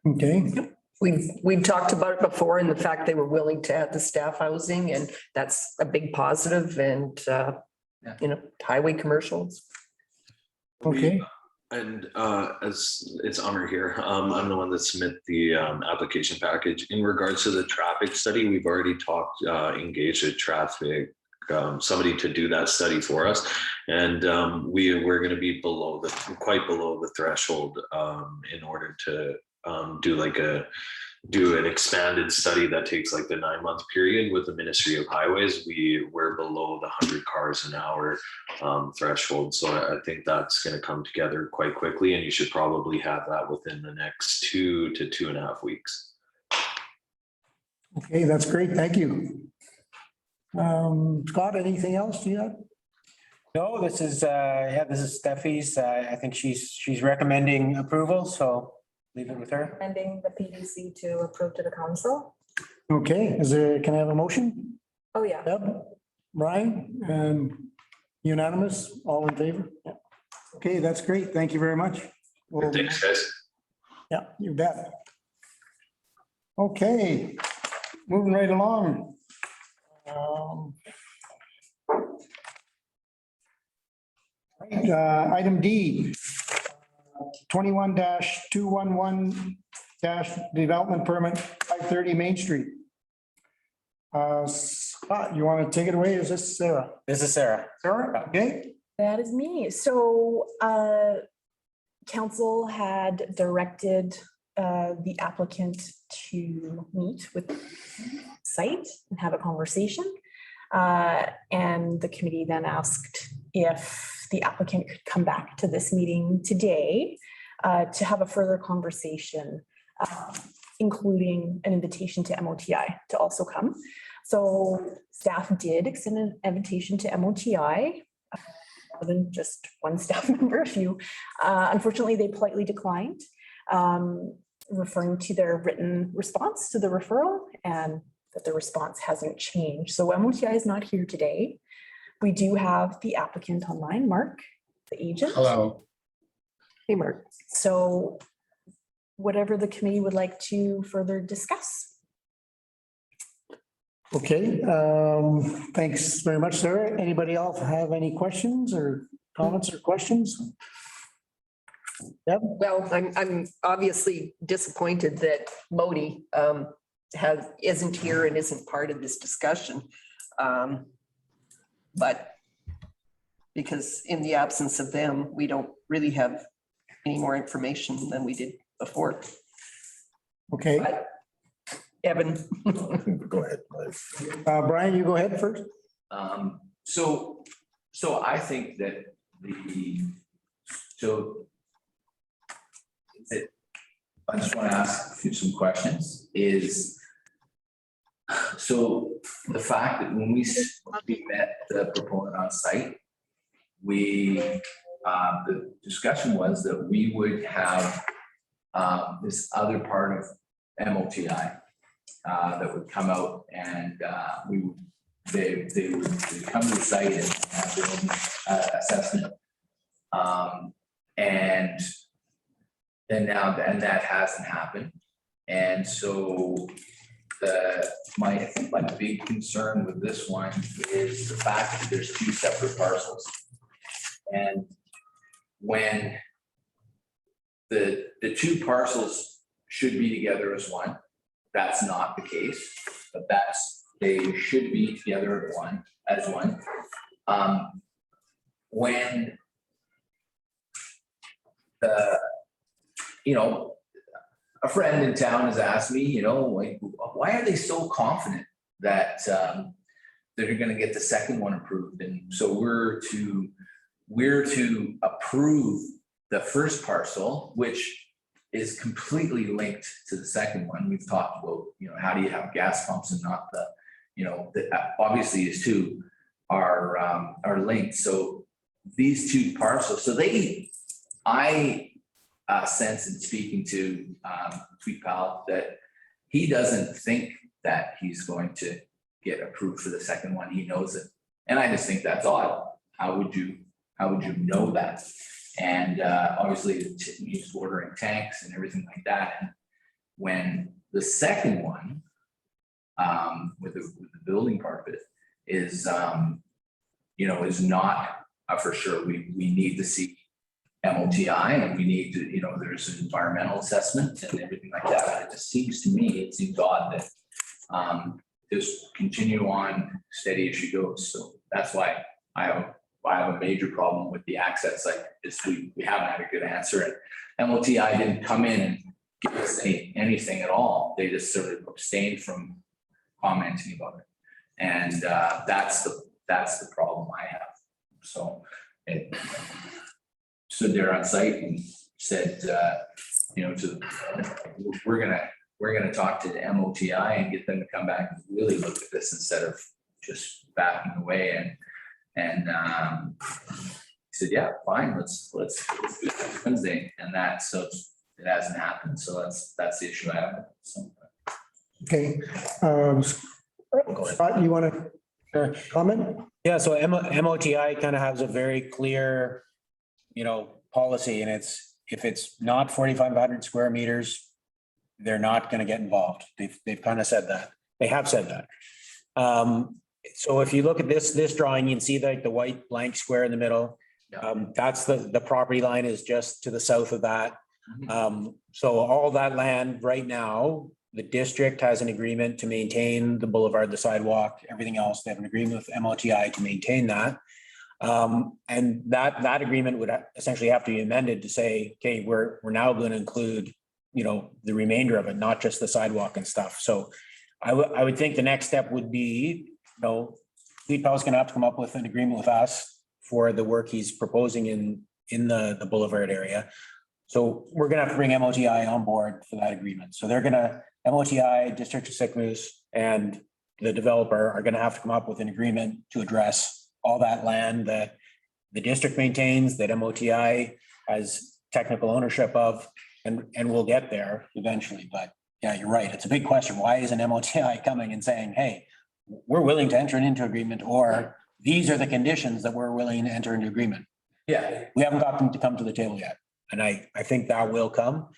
Okay, We've talked about it before and the fact they were willing to add the staff housing, and that's a big positive, and highway commercials. okay, And as it's Amr here, I'm the one that submit the application package. In regards to the traffic study, we've already engaged a traffic, somebody to do that study for us. And we're going to be quite below the threshold in order to do an expanded study that takes like the 9-month period with the Ministry of Highways. We're below the 100 cars an hour threshold. So I think that's going to come together quite quickly, and you should probably have that within the next 2 to 2.5 weeks. okay, that's great. Thank you. Scott, anything else you have? No, this is Steffi's. I think she's recommending approval, so leave it with her. Recommending the PDC to approve to the council. Okay, can I have a motion? Oh, yeah. Deb, Brian, and unanimous, all in favor? Yeah. Okay, that's great. Thank you very much. Well, Thanks, guys. yeah, you bet. Okay, moving right along. Item D, 21-211 development permit, 530 Main Street. Scott, you want to take it away? Is this Sarah? This is Sarah. Sarah, okay? That is me. So council had directed the applicant to meet with the site and have a conversation. And the committee then asked if the applicant could come back to this meeting today to have a further conversation, including an invitation to MOTI to also come. So staff did extend an invitation to MOTI, more than just one staff member, a few. Unfortunately, they politely declined, referring to their written response to the referral and that the response hasn't changed. So MOTI is not here today. We do have the applicant online, Mark, the agent. Hello. Hey, Mark. So whatever the committee would like to further discuss. Okay, thanks very much, Sarah. Anybody else have any questions or comments or questions? Deb? Well, I'm obviously disappointed that Modi isn't here and isn't part of this discussion. But because in the absence of them, we don't really have any more information than we did before. Okay, But Evan. go ahead. Brian, you go ahead first. So I think that I just want to ask you some questions so the fact that when we met the proponent on site, the discussion was that we would have this other part of MOTI that would come out and they would come to the site and have their own assessment. And that hasn't happened. And so I think my big concern with this one is the fact that there's 2 separate parcels. And when the 2 parcels should be together as one, that's not the case, but they should be together as one. When a friend in town has asked me, like, why are they so confident that they're going to get the second one approved? And so we're to approve the first parcel, which is completely linked to the second one. We've talked about, how do you have gas pumps and not obviously these 2 are linked. So these 2 parcels, I sense in speaking to Tweet Pal that he doesn't think that he's going to get approved for the second one. He knows it. And I just think that's odd. How would you know that? And obviously he's ordering tanks and everything like that. when the second one, with the building part of it is, is not for sure. We need to see MOTI and we need to, there's an environmental assessment and everything like that. It just seems to me, it seems odd that just continue on steady as she goes. So that's why I have a major problem with the access. Like this, we haven't had a good answer, and MOTI didn't come in and give us anything at all. They just sort of abstained from commenting about it, and that's the problem I have. So it stood there on site and said, we're gonna talk to the MOTI and get them to come back and really look at this instead of just backing away. And he said, yeah, fine, let's do it Wednesday. And it hasn't happened. So that's the issue I have. So. Okay. Scott, you want to comment? Yeah, so MOTI kind of has a very clear, policy, and if it's not 4,500 square meters, they're not going to get involved. They've kind of said that. They have said that. So if you look at this drawing, you can see like the white blank square in the middle. That's the property line is just to the south of that. So all that land right now, the district has an agreement to maintain the boulevard, the sidewalk, everything else. They have an agreement with MOTI to maintain that. And that agreement would essentially have to be amended to say, okay, we're now going to include, the remainder of it, not just the sidewalk and stuff. So I would think the next step would be, Fleet Powell's going to have to come up with an agreement with us for the work he's proposing in the boulevard area. So we're going to have to bring MOTI on board for that agreement. So MOTI, District of Sickmoose, and the developer are going to have to come up with an agreement to address all that land that the district maintains, that MOTI has technical ownership of, and we'll get there eventually. But yeah, you're right. It's a big question. Why isn't MOTI coming and saying, hey, we're willing to enter into agreement, or these are the conditions that we're willing to enter into agreement? Yeah. We haven't got them to come to the table yet. And I think that will come.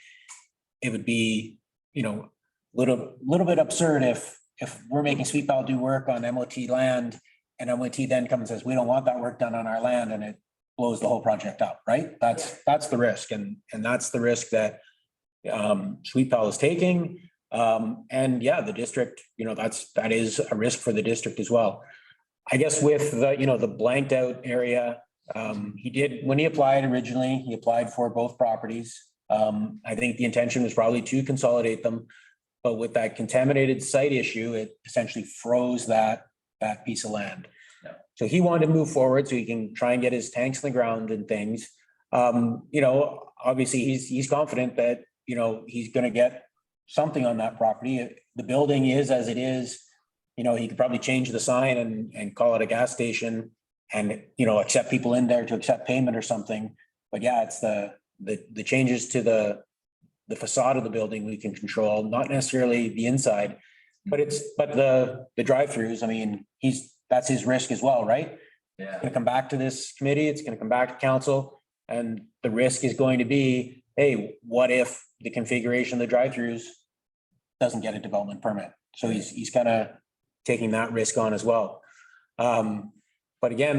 It would be, little bit absurd if we're making Sweet Powell do work on MOT land and MOT then comes and says, we don't want that work done on our land, and it blows the whole project up, right? That's the risk. And that's the risk that Sweet Powell is taking. And yeah, the district, that is a risk for the district as well. I guess with the blanked out area, when he applied originally, he applied for both properties. I think the intention was probably to consolidate them, but with that contaminated site issue, it essentially froze that piece of land. Yeah. So he wanted to move forward so he can try and get his tanks in the ground and things. Obviously he's confident that, he's going to get something on that property. The building is as it is. He could probably change the sign and call it a gas station and, accept people in there to accept payment or something. But yeah, it's the changes to the facade of the building we can control, not necessarily the inside, but the drive-throughs. I mean, that's his risk as well, right? Yeah. It's going to come back to this committee. It's going to come back to council, and the risk is going to be, hey, what if the configuration of the drive-throughs doesn't get a development permit? So he's kind of taking that risk on as well. But again,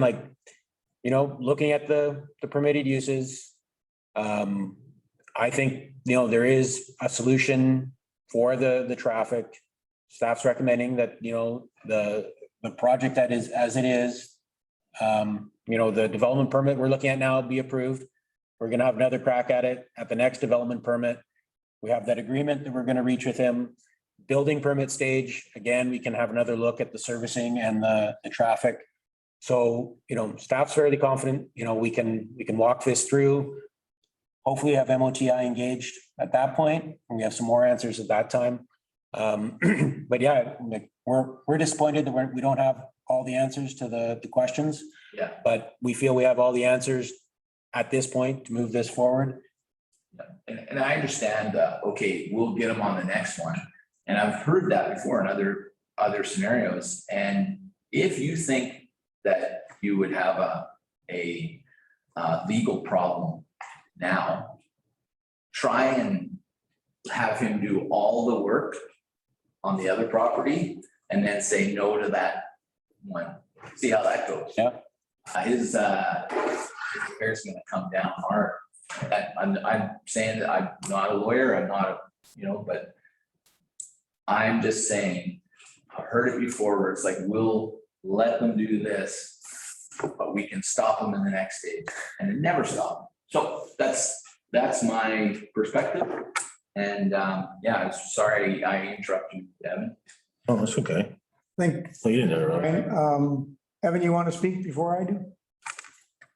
looking at the permitted uses, I think, there is a solution for the traffic. Staff's recommending that, the project that is as it is, the development permit we're looking at now be approved. We're going to have another crack at it at the next development permit. We have that agreement that we're going to reach with him. Building permit stage, again, we can have another look at the servicing and the traffic. So, staff's fairly confident, we can walk this through. Hopefully have MOTI engaged at that point, and we have some more answers at that time. But yeah, we're disappointed that we don't have all the answers to the questions. Yeah. But we feel we have all the answers at this point to move this forward. Yeah. And I understand, okay, we'll get them on the next one. And I've heard that before in other scenarios. And if you think that you would have a legal problem now, try and have him do all the work on the other property and then say no to that one. See how that goes. Yeah. His repair's gonna come down hard. I'm saying that I'm not a lawyer, I'm not, but I'm just saying, I've heard it before where it's like, we'll let them do this, but we can stop them in the next stage, and it never stop. So that's my perspective. And yeah, I'm sorry I interrupted you, Evan. Oh, that's okay. Think, Evan, you want to speak before I do?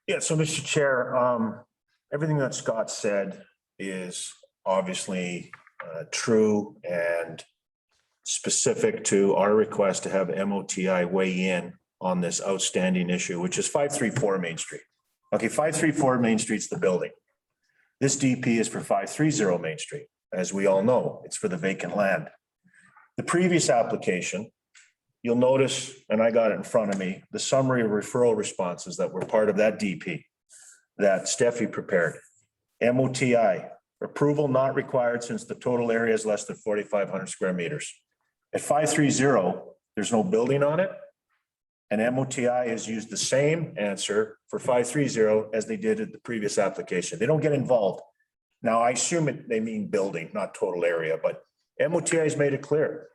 Yeah, so Mr. Chair, everything that Scott said is obviously true and specific to our request to have MOTI weigh in on this outstanding issue, which is 534 Main Street. Okay, 534 Main Street's the building. This DP is for 530 Main Street. As we all know, it's for the vacant land. The previous application, you'll notice, and I got it in front of me, the summary of referral responses that were part of that DP that Steffi prepared. MOTI, approval not required since the total area is less than 4,500 square meters. At 530, there's no building on it. And MOTI has used the same answer for 530 as they did at the previous application. They don't get involved. Now, I assume they mean building, not total area, but MOTI has made it clear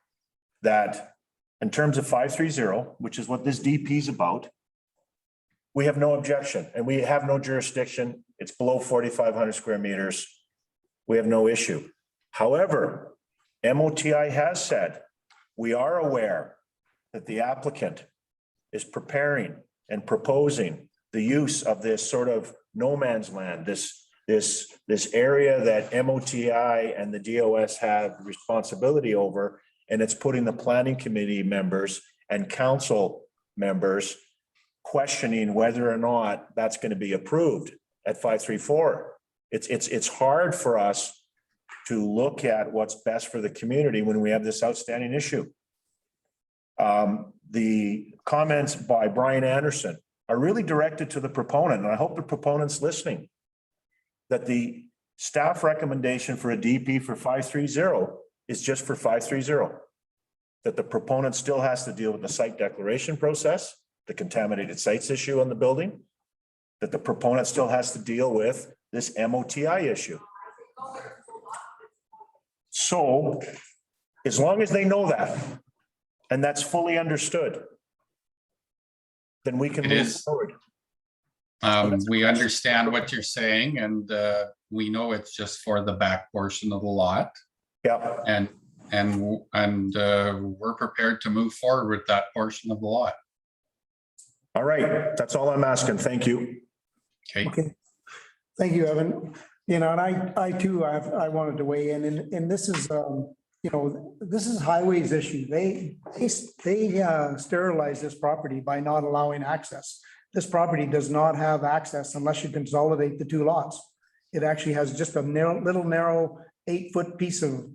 that in terms of 530, which is what this DP is about, we have no objection and we have no jurisdiction. It's below 4,500 square meters. We have no issue. However, MOTI has said, we are aware that the applicant is preparing and proposing the use of this sort of no man's land, this area that MOTI and the DOS have responsibility over, and it's putting the planning committee members and council members questioning whether or not that's going to be approved at 534. It's hard for us to look at what's best for the community when we have this outstanding issue. The comments by Brian Anderson are really directed to the proponent, and I hope the proponent's listening, that the staff recommendation for a DP for 530 is just for 530. That the proponent still has to deal with the site declaration process, the contaminated sites issue on the building, that the proponent still has to deal with this MOTI issue. So as long as they know that, and that's fully understood, then we can It move is. forward. We understand what you're saying, and we know it's just for the back portion of the lot. Yeah. And we're prepared to move forward with that portion of the lot. All right. That's all I'm asking. Thank you. Okay. Thank you, Evan. And I too, I wanted to weigh in, and this is, this is highways issue. They sterilize this property by not allowing access. This property does not have access unless you consolidate the two lots. It actually has just a little narrow 8-foot piece of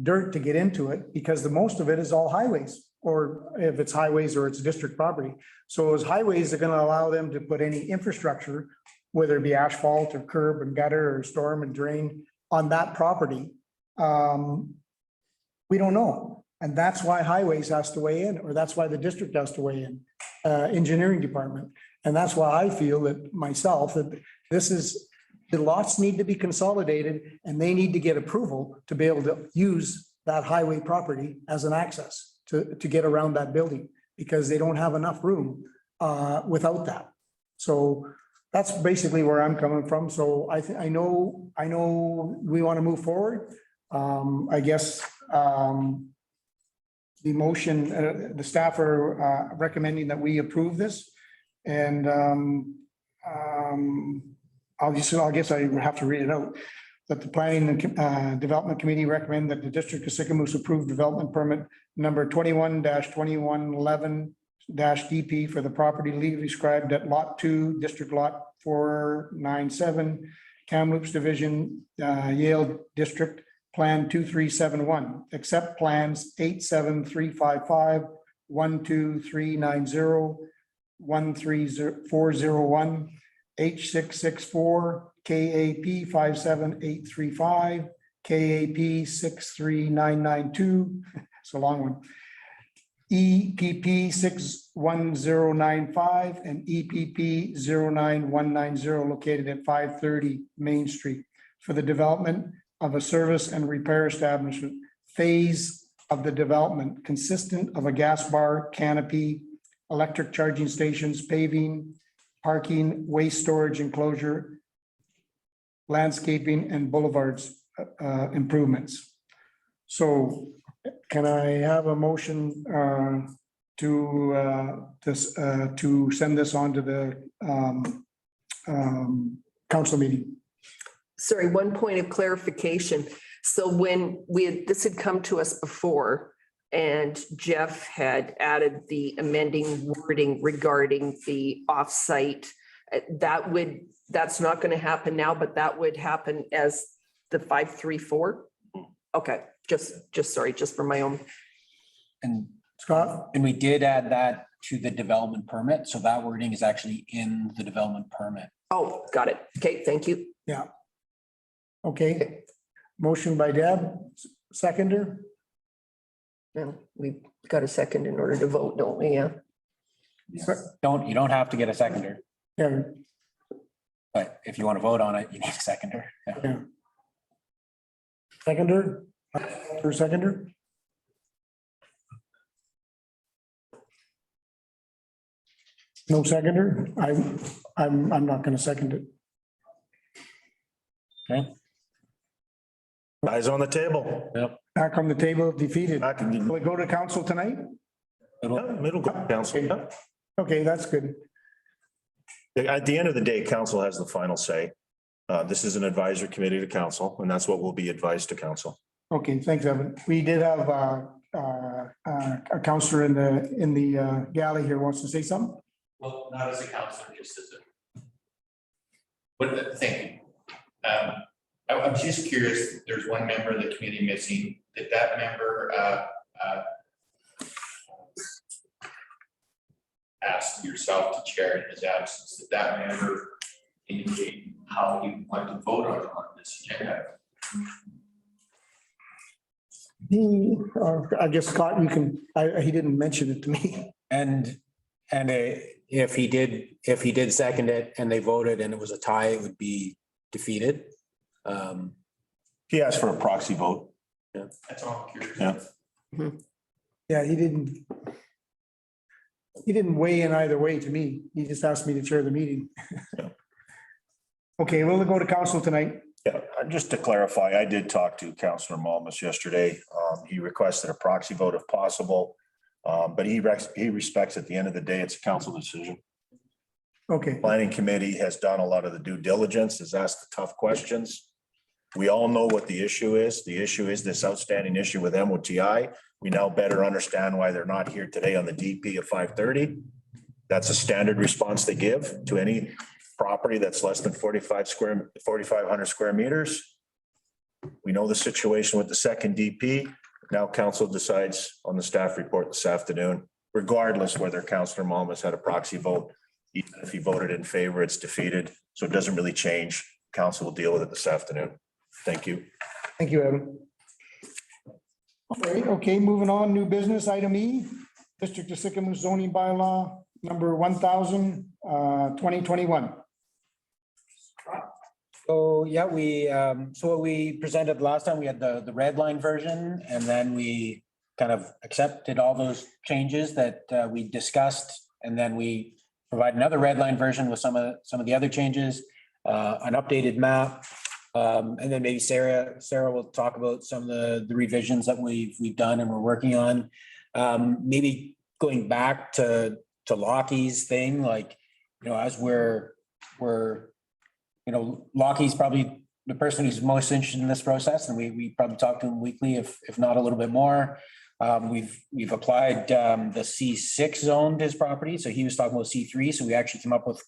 dirt to get into it, because the most of it is all highways, or if it's highways or it's district property. So as highways are going to allow them to put any infrastructure, whether it be asphalt or curb and gutter or storm and drain on that property, we don't know. And that's why highways has to weigh in, or that's why the district has to weigh in, engineering department. And that's why I feel that myself, that this is, the lots need to be consolidated and they need to get approval to be able to use that highway property as an access to get around that building, because they don't have enough room without that. So that's basically where I'm coming from. So I know we want to move forward. I guess the motion, the staff are recommending that we approve this. And I guess I have to read it out. That the Planning and Development Committee recommend that the District of Sycamoose approve development permit number 21-2111-DP for the property legally described at Lot 2, District Lot 497, Kamloops Division, Yale District, Plan 2371, except plans 87355, 12390, 13401, H664, KAP 57835, KAP 63992, it's a long one. EPP 61095 and EPP 09190 located at 530 Main Street for the development of a service and repair establishment. Phase of the development consistent of a gas bar, canopy, electric charging stations, paving, parking, waste storage enclosure, landscaping and boulevards improvements. So can I have a motion to send this on to the council meeting? Sorry, one point of clarification. So when this had come to us before and Jeff had added the amending wording regarding the offsite, that's not going to happen now, but that would happen as the 534? Okay, sorry, just for my own. And Scott? And we did add that to the development permit. So that wording is actually in the development permit. Oh, got it. Okay, thank you. Yeah. Okay. Motion by Deb, seconder. Now, we've got a second in order to vote, don't we? Yeah. You don't have to get a seconder, Yeah, but if you want to vote on it, you need a seconder. Yeah. yeah. Seconder, or seconder? No seconder? I'm not gonna second it. Okay. Eyes on the table. Yep. Back on the table, defeated. Back in Will it go to council tonight? middle council. Yeah. Okay, that's good. At the end of the day, council has the final say. This is an advisory committee to council, and that's what will be advised to council. Okay, thanks, Evan. We did have a counselor in the galley here wants to say something. Well, not as a counselor, just as a. Thank you. I'm just curious, there's one member of the committee missing. Did that member ask yourself to chair in his absence? Did that member indicate how he wanted to vote on this agenda? I guess Scott, you can, he didn't mention it to me. And if he did second it and they voted and it was a tie, it would be defeated. He asked for a proxy vote. That's all I'm curious. Yeah. Yeah, he didn't weigh in either way to me. He just asked me to chair the meeting. Yeah. Okay, we'll go to council tonight. Yeah, just to clarify, I did talk to Councillor Malmus yesterday. He requested a proxy vote if possible. But he respects at the end of the day, it's a council decision. Okay, Planning committee has done a lot of the due diligence, has asked the tough questions. We all know what the issue is. The issue is this outstanding issue with MOTI. We now better understand why they're not here today on the DP at 5:30. That's a standard response they give to any property that's less than 4,500 square meters. We know the situation with the second DP. Now council decides on the staff report this afternoon, regardless whether Councillor Malmus had a proxy vote. Even if he voted in favor, it's defeated. So it doesn't really change. Council will deal with it this afternoon. Thank you. thank you, Evan. Okay, moving on, new business, item E, District of Sycamore zoning bylaw number 1000, 2021. So, yeah, so what we presented last time, we had the red line version, and then we kind of accepted all those changes that we discussed, and then we provide another red line version with some of the other changes, an updated map, and then maybe Sarah will talk about some of the revisions that we've done and we're working on. Maybe going back to Lockie's thing, like, as we're Lockie's probably the person who's most interested in this process, and we probably talk to him weekly, if not a little bit more. We've applied the C6 zone to his property, so he was talking about C3, so we actually came up with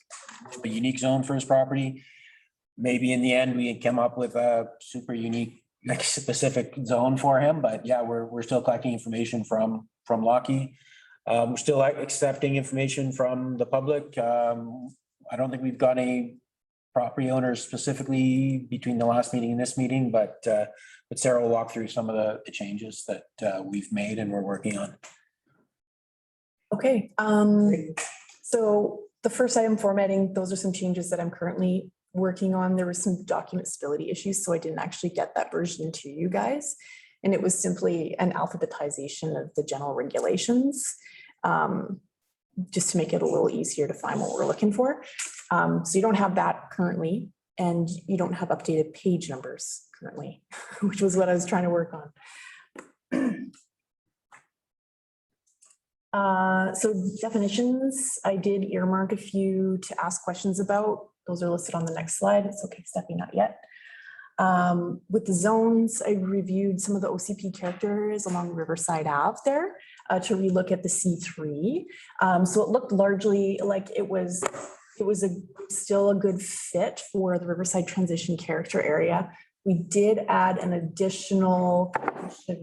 a unique zone for his property. Maybe in the end, we came up with a super unique, like, specific zone for him, but yeah, we're still collecting information from Lockie. We're still accepting information from the public. I don't think we've got any property owners specifically between the last meeting and this meeting, but Sarah will walk through some of the changes that we've made and we're working on. Okay, so the first item, formatting, those are some changes that I'm currently working on. There were some document stability issues, so I didn't actually get that version to you guys. And it was simply an alphabetization of the general regulations, just to make it a little easier to find what we're looking for. So you don't have that currently, and you don't have updated page numbers currently, which was what I was trying to work on. So definitions, I did earmark a few to ask questions about. Those are listed on the next slide. It's okay, Steffi, not yet. With the zones, I reviewed some of the OCP character areas along Riverside Ave there to relook at the C3. So it looked largely like it was still a good fit for the Riverside transition character area. We did add an additional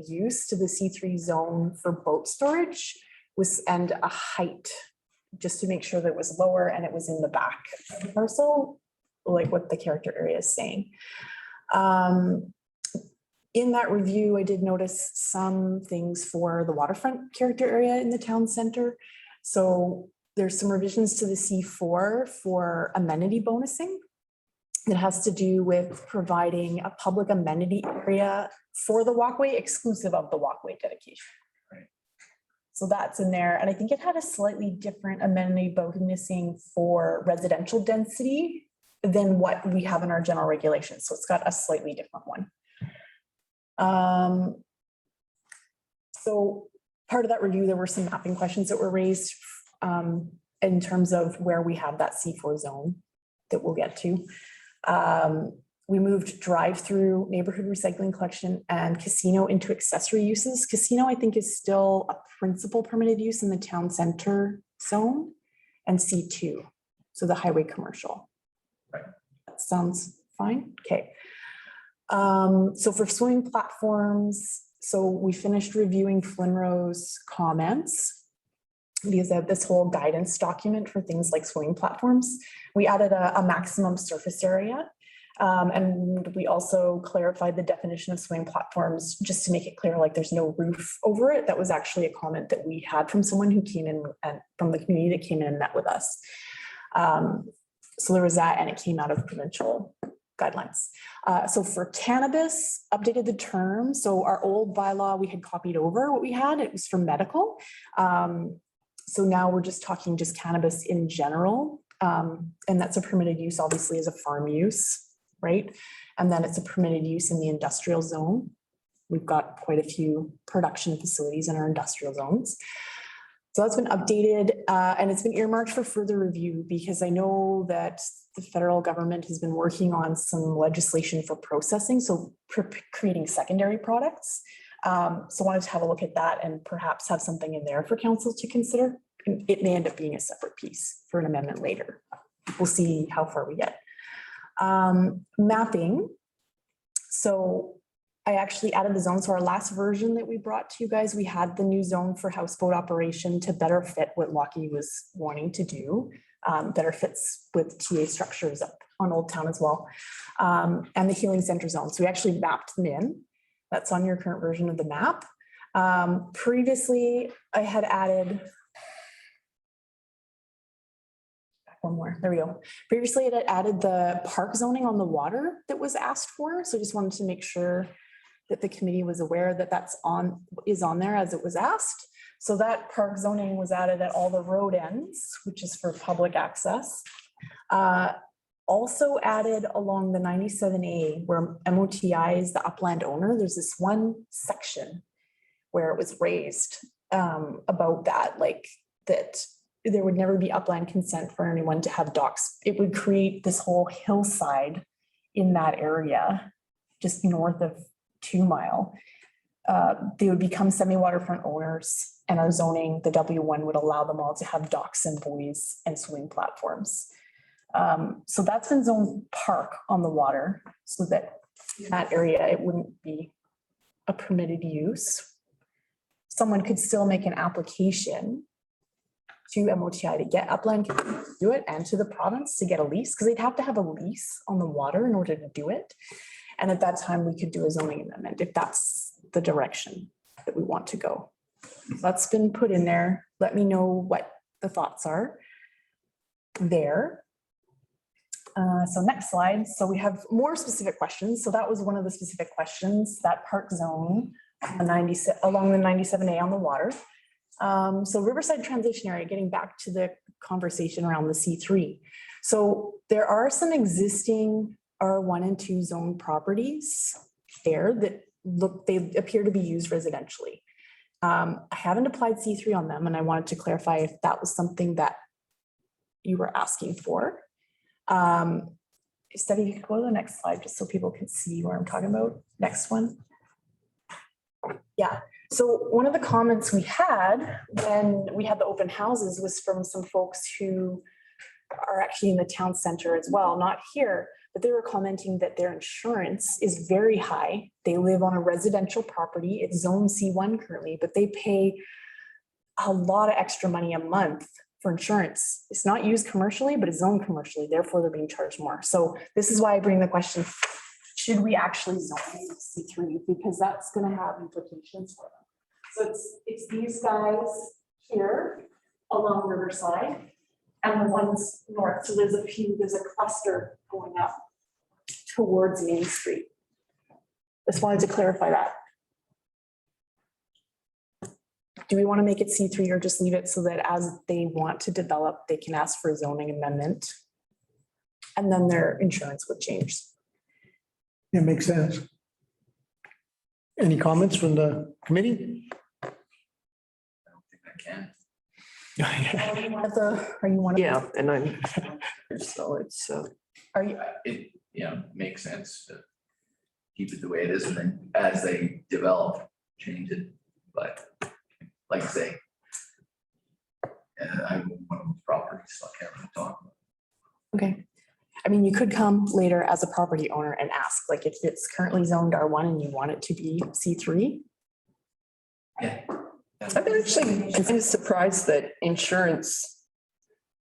use to the C3 zone for boat storage and a height, just to make sure that it was lower and it was in the back of the parcel, like what the character area is saying. In that review, I did notice some things for the waterfront character area in the town center. So there's some revisions to the C4 for amenity bonusing. It has to do with providing a public amenity area for the walkway exclusive of the walkway dedication. So that's in there. And I think it had a slightly different amenity bonusing for residential density than what we have in our general regulations. So it's got a slightly different one. So part of that review, there were some mapping questions that were raised in terms of where we have that C4 zone that we'll get to. We moved drive-through, neighborhood recycling collection, and casino into accessory uses. Casino, I think, is still a principal permitted use in the town center zone, and C2, so the highway commercial. Right. That sounds fine. Okay. So for swimming platforms, so we finished reviewing Flinro's comments because they have this whole guidance document for things like swimming platforms. We added a maximum surface area. And we also clarified the definition of swimming platforms just to make it clear, like there's no roof over it. That was actually a comment that we had from someone who came in and from the community that came in and met with us. So there was that, and it came out of provincial guidelines. So for cannabis, updated the term. So our old bylaw, we had copied over what we had. It was for medical. So now we're just talking just cannabis in general. And that's a permitted use, obviously, as a farm use. Right? And then it's a permitted use in the industrial zone. We've got quite a few production facilities in our industrial zones. So that's been updated and it's been earmarked for further review because I know that the federal government has been working on some legislation for processing, so creating secondary products. So I wanted to have a look at that and perhaps have something in there for council to consider. It may end up being a separate piece for an amendment later. We'll see how far we get. Mapping. So I actually added the zone. So our last version that we brought to you guys, we had the new zone for houseboat operation to better fit what Lockie was wanting to do. Better fits with TA structures up on Old Town as well. And the healing center zone. So we actually mapped them in. That's on your current version of the map. Previously, I had added one more, there we go. Previously, it had added the park zoning on the water that was asked for. So just wanted to make sure that the committee was aware that is on there as it was asked. So that park zoning was added at all the road ends, which is for public access. Also added along the 97A where MOTI is the upland owner. There's this one section where it was raised about that, like that there would never be upland consent for anyone to have docks. It would create this whole hillside in that area, just north of 2 Mile. They would become semi-waterfront owners, and our zoning, the W1, would allow them all to have docks and buoys and swimming platforms. So that's been zoned park on the water, so that in that area, it wouldn't be a permitted use. Someone could still make an application to MOTI to get upland to do it and to the province to get a lease, because they'd have to have a lease on the water in order to do it. And at that time, we could do a zoning amendment if that's the direction that we want to go. That's been put in there. Let me know what the thoughts are there. So next slide. So we have more specific questions. So that was one of the specific questions, that park zone along the 97A on the water. So Riverside Transition Area, getting back to the conversation around the C3. So there are some existing R1 and 2 zone properties there that they appear to be used residentially. I haven't applied C3 on them, and I wanted to clarify if that was something that you were asking for. Stephanie, you could go to the next slide just so people can see where I'm talking about. Next one. Yeah, so one of the comments we had when we had the open houses was from some folks who are actually in the town center as well, not here, but they were commenting that their insurance is very high. They live on a residential property. It's zone C1 currently, but they pay a lot of extra money a month for insurance. It's not used commercially, but it's zoned commercially. Therefore, they're being charged more. So this is why I bring the question, should we actually zone C3? Because that's going to have implications for them. So it's these guys here along Riverside and the ones north. So there's a cluster going up towards Main Street. Just wanted to clarify that. Do we want to make it C3 or just leave it so that as they want to develop, they can ask for a zoning amendment and then their insurance would change? It makes sense. Any comments from the committee? I don't think I can. Are you one of the? Yeah, and I'm, so it's, Are you? It, makes sense to keep it the way it is, and then as they develop, change it. But like I say, I own one of those properties, so I can't really talk about it. Okay. I mean, you could come later as a property owner and ask, like if it's currently zoned R1 and you want it to be C3. Yeah. I'm actually kind of surprised that insurance,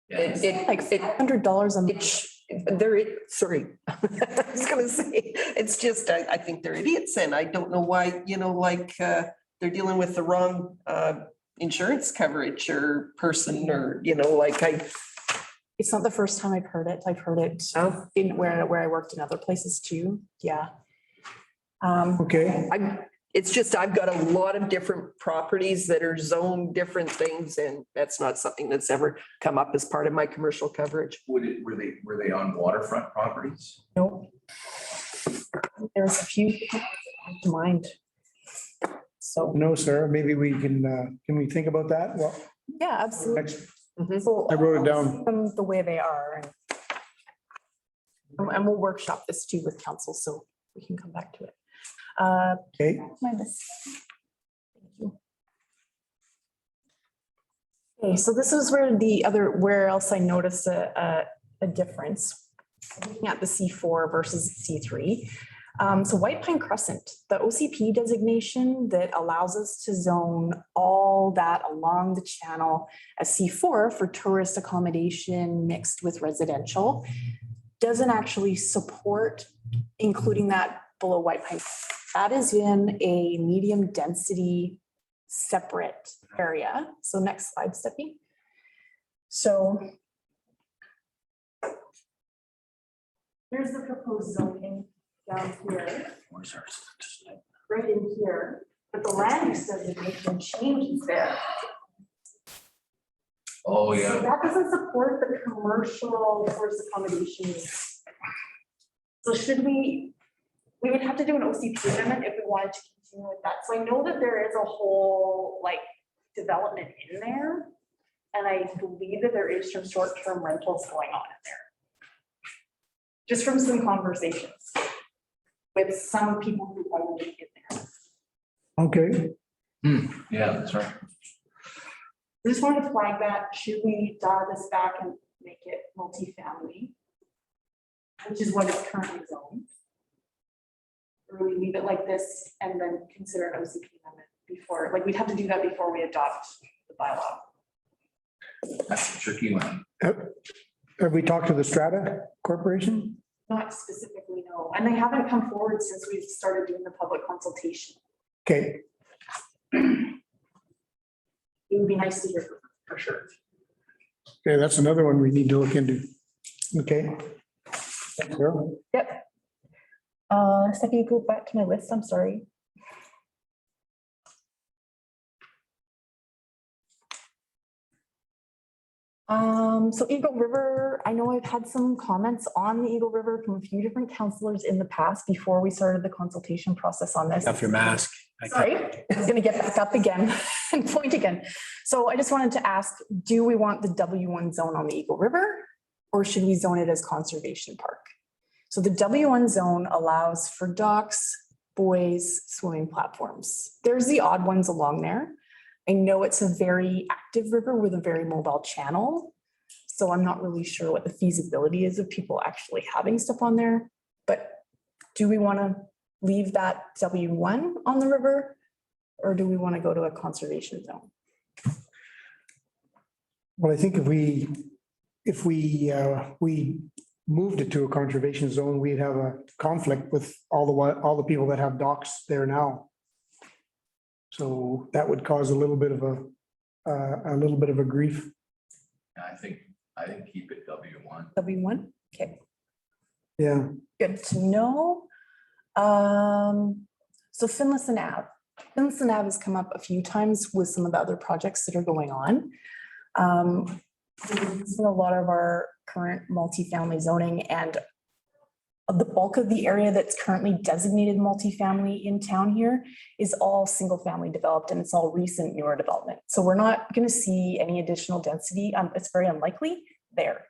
Like $100 a month. sorry, I was gonna say, it's just, I think they're idiots and I don't know why, they're dealing with the wrong insurance coverage or person or, It's not the first time I've heard it. I've heard it in where I worked in other places too. Yeah. Okay, it's just, I've got a lot of different properties that are zoned different things and that's not something that's ever come up as part of my commercial coverage. Were they on waterfront properties? Nope. There's a few that come to mind. So, no, sir, maybe we can we think about that? Well, yeah, absolutely. next, So I wrote it down. them the way they are. And we'll workshop this too with council, so we can come back to it. Okay, My list. Thank you. Okay, so this is where else I noticed a difference. Looking at the C4 versus C3. So White Pine Crescent, the OCP designation that allows us to zone all that along the channel as C4 for tourist accommodation mixed with residential, doesn't actually support including that below White Pine. That is in a medium density separate area. So next slide, Stephanie. So here's the proposed zoning down here. Right in here, but the land use designation changes there. Oh, So yeah. that doesn't support the commercial tourist accommodation. So should we would have to do an OCP amendment if we wanted to continue with that. So I know that there is a whole development in there. And I believe that there is some short-term rentals going on in there. Just from some conversations with some people who own it in there. okay. Yeah, that's right. I just wanted to flag that. Should we dial this back and make it multifamily? Which is what is currently zoned. Or we leave it like this and then consider an OCP amendment before, we'd have to do that before we adopt the bylaw. That's a tricky one. Have we talked to the Strata Corporation? Not specifically, no. And they haven't come forward since we've started doing the public consultation. Okay, It would be nice to hear from them, for sure. okay, that's another one we need to look into. Okay. Carol? Yep. Stephanie, go back to my list. I'm sorry. So Eagle River, I know I've had some comments on the Eagle River from a few different counselors in the past before we started the consultation process on this. Off your mask. Sorry, I'm gonna get back up again and point again. So I just wanted to ask, do we want the W1 zone on the Eagle River? Or should we zone it as conservation park? So the W1 zone allows for docks, buoys, swimming platforms. There's the odd ones along there. I know it's a very active river with a very mobile channel. So I'm not really sure what the feasibility is of people actually having stuff on there. But do we want to leave that W1 on the river? Or do we want to go to a conservation zone? Well, I think if we moved it to a conservation zone, we'd have a conflict with all the people that have docks there now. So that would cause a little bit of a grief. I think keep it W1. W1, okay. Yeah. Good to know. So Finlayson Ave. Finlayson Ave has come up a few times with some of the other projects that are going on. A lot of our current multifamily zoning, and the bulk of the area that's currently designated multifamily in town here is all single family developed, and it's all recent newer development. So we're not going to see any additional density. It's very unlikely there.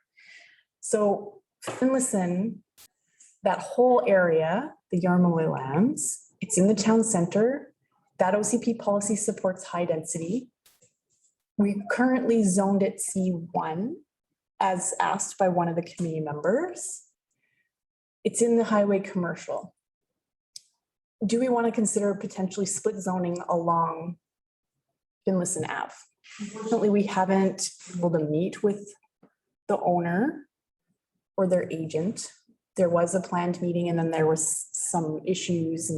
So Finlayson, that whole area, the Yarmouth lands, it's in the town center. That OCP policy supports high density. We currently zoned it C1 as asked by one of the committee members. It's in the highway commercial. Do we want to consider potentially split zoning along Finlayson Ave? Unfortunately, we haven't been able to meet with the owner or their agent. There was a planned meeting, and then there was some issues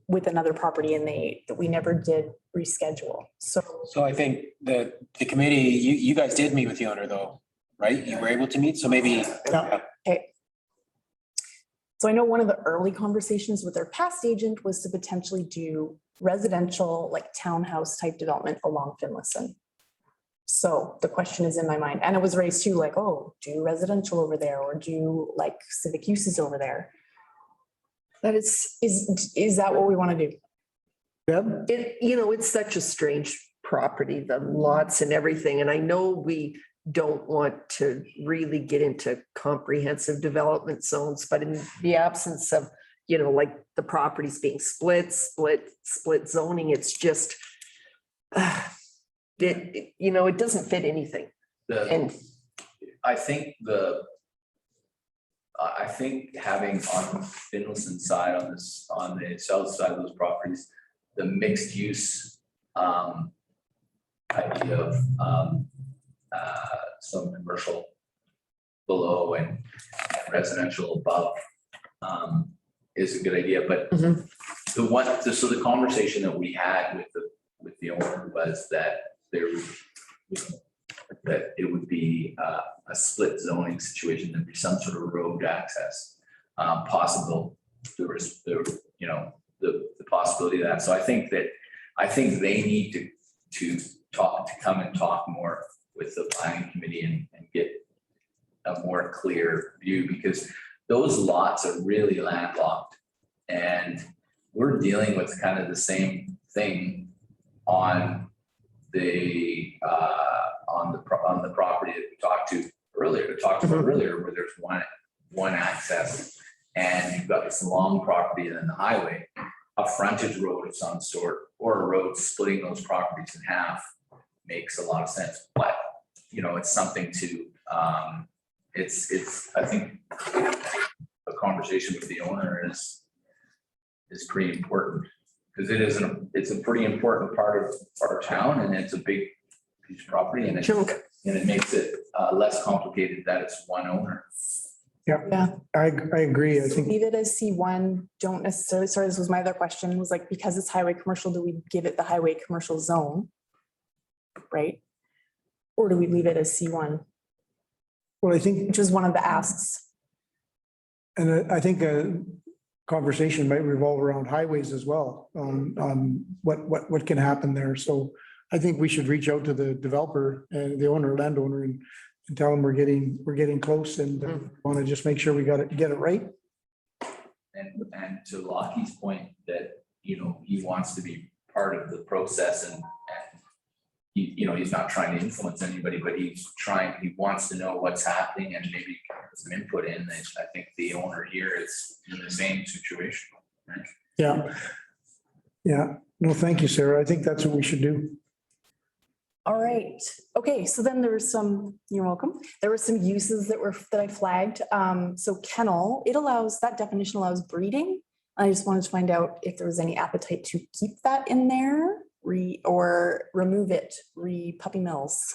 with another property, and that we never did reschedule. So I think that the committee, you guys did meet with the owner though, right? You were able to meet, so maybe. okay. So I know one of the early conversations with their past agent was to potentially do residential, like townhouse type development along Finlayson. So the question is in my mind, and it was raised too, like, oh, do residential over there, or do like civic uses over there? That is that what we want to do? Deb? It's such a strange property, the lots and everything. And I know we don't want to really get into comprehensive development zones, but in the absence of, like the properties being split zoning, it's just, it doesn't fit anything. And I think having on Finlayson side, on the south side of those properties, the mixed use idea of some commercial below and residential above is a good idea. But so the conversation that we had with the owner was that that it would be a split zoning situation. There'd be some sort of road access possible. There was the possibility of that. So I think they need to come and talk more with the planning committee and get a more clear view, because those lots are really landlocked, and we're dealing with kind of the same thing on the property that we talked about earlier, where there's one access, and you've got this long property and then the highway, a frontage road of some sort, or a road splitting those properties in half makes a lot of sense. But it's something to I think a conversation with the owner is pretty important, because it's a pretty important part of our town, and it's a big piece of property, and And it makes it less complicated that it's one owner. Yeah. I agree. I think, Leave it as C1, don't necessarily, sorry, this was my other question, was like, because it's highway commercial, do we give it the highway commercial zone? Right? Or do we leave it as C1, well, I think, which was one of the asks? and I think a conversation might revolve around highways as well, on what can happen there. So I think we should reach out to the developer and the owner, landowner, and tell them we're getting close and want to just make sure we get it right. And to Lockie's point that, you know, he wants to be part of the process and he, you know, he's not trying to influence anybody, but he wants to know what's happening and maybe put some input in. And I think the owner here is in the same situation. Right? Yeah. Yeah. No, thank you, Sarah. I think that's what we should do. All right, okay, so then there was some, you're welcome. There were some uses that I flagged. So kennel, that definition allows breeding. I just wanted to find out if there was any appetite to keep that in there, or remove it, puppy mills.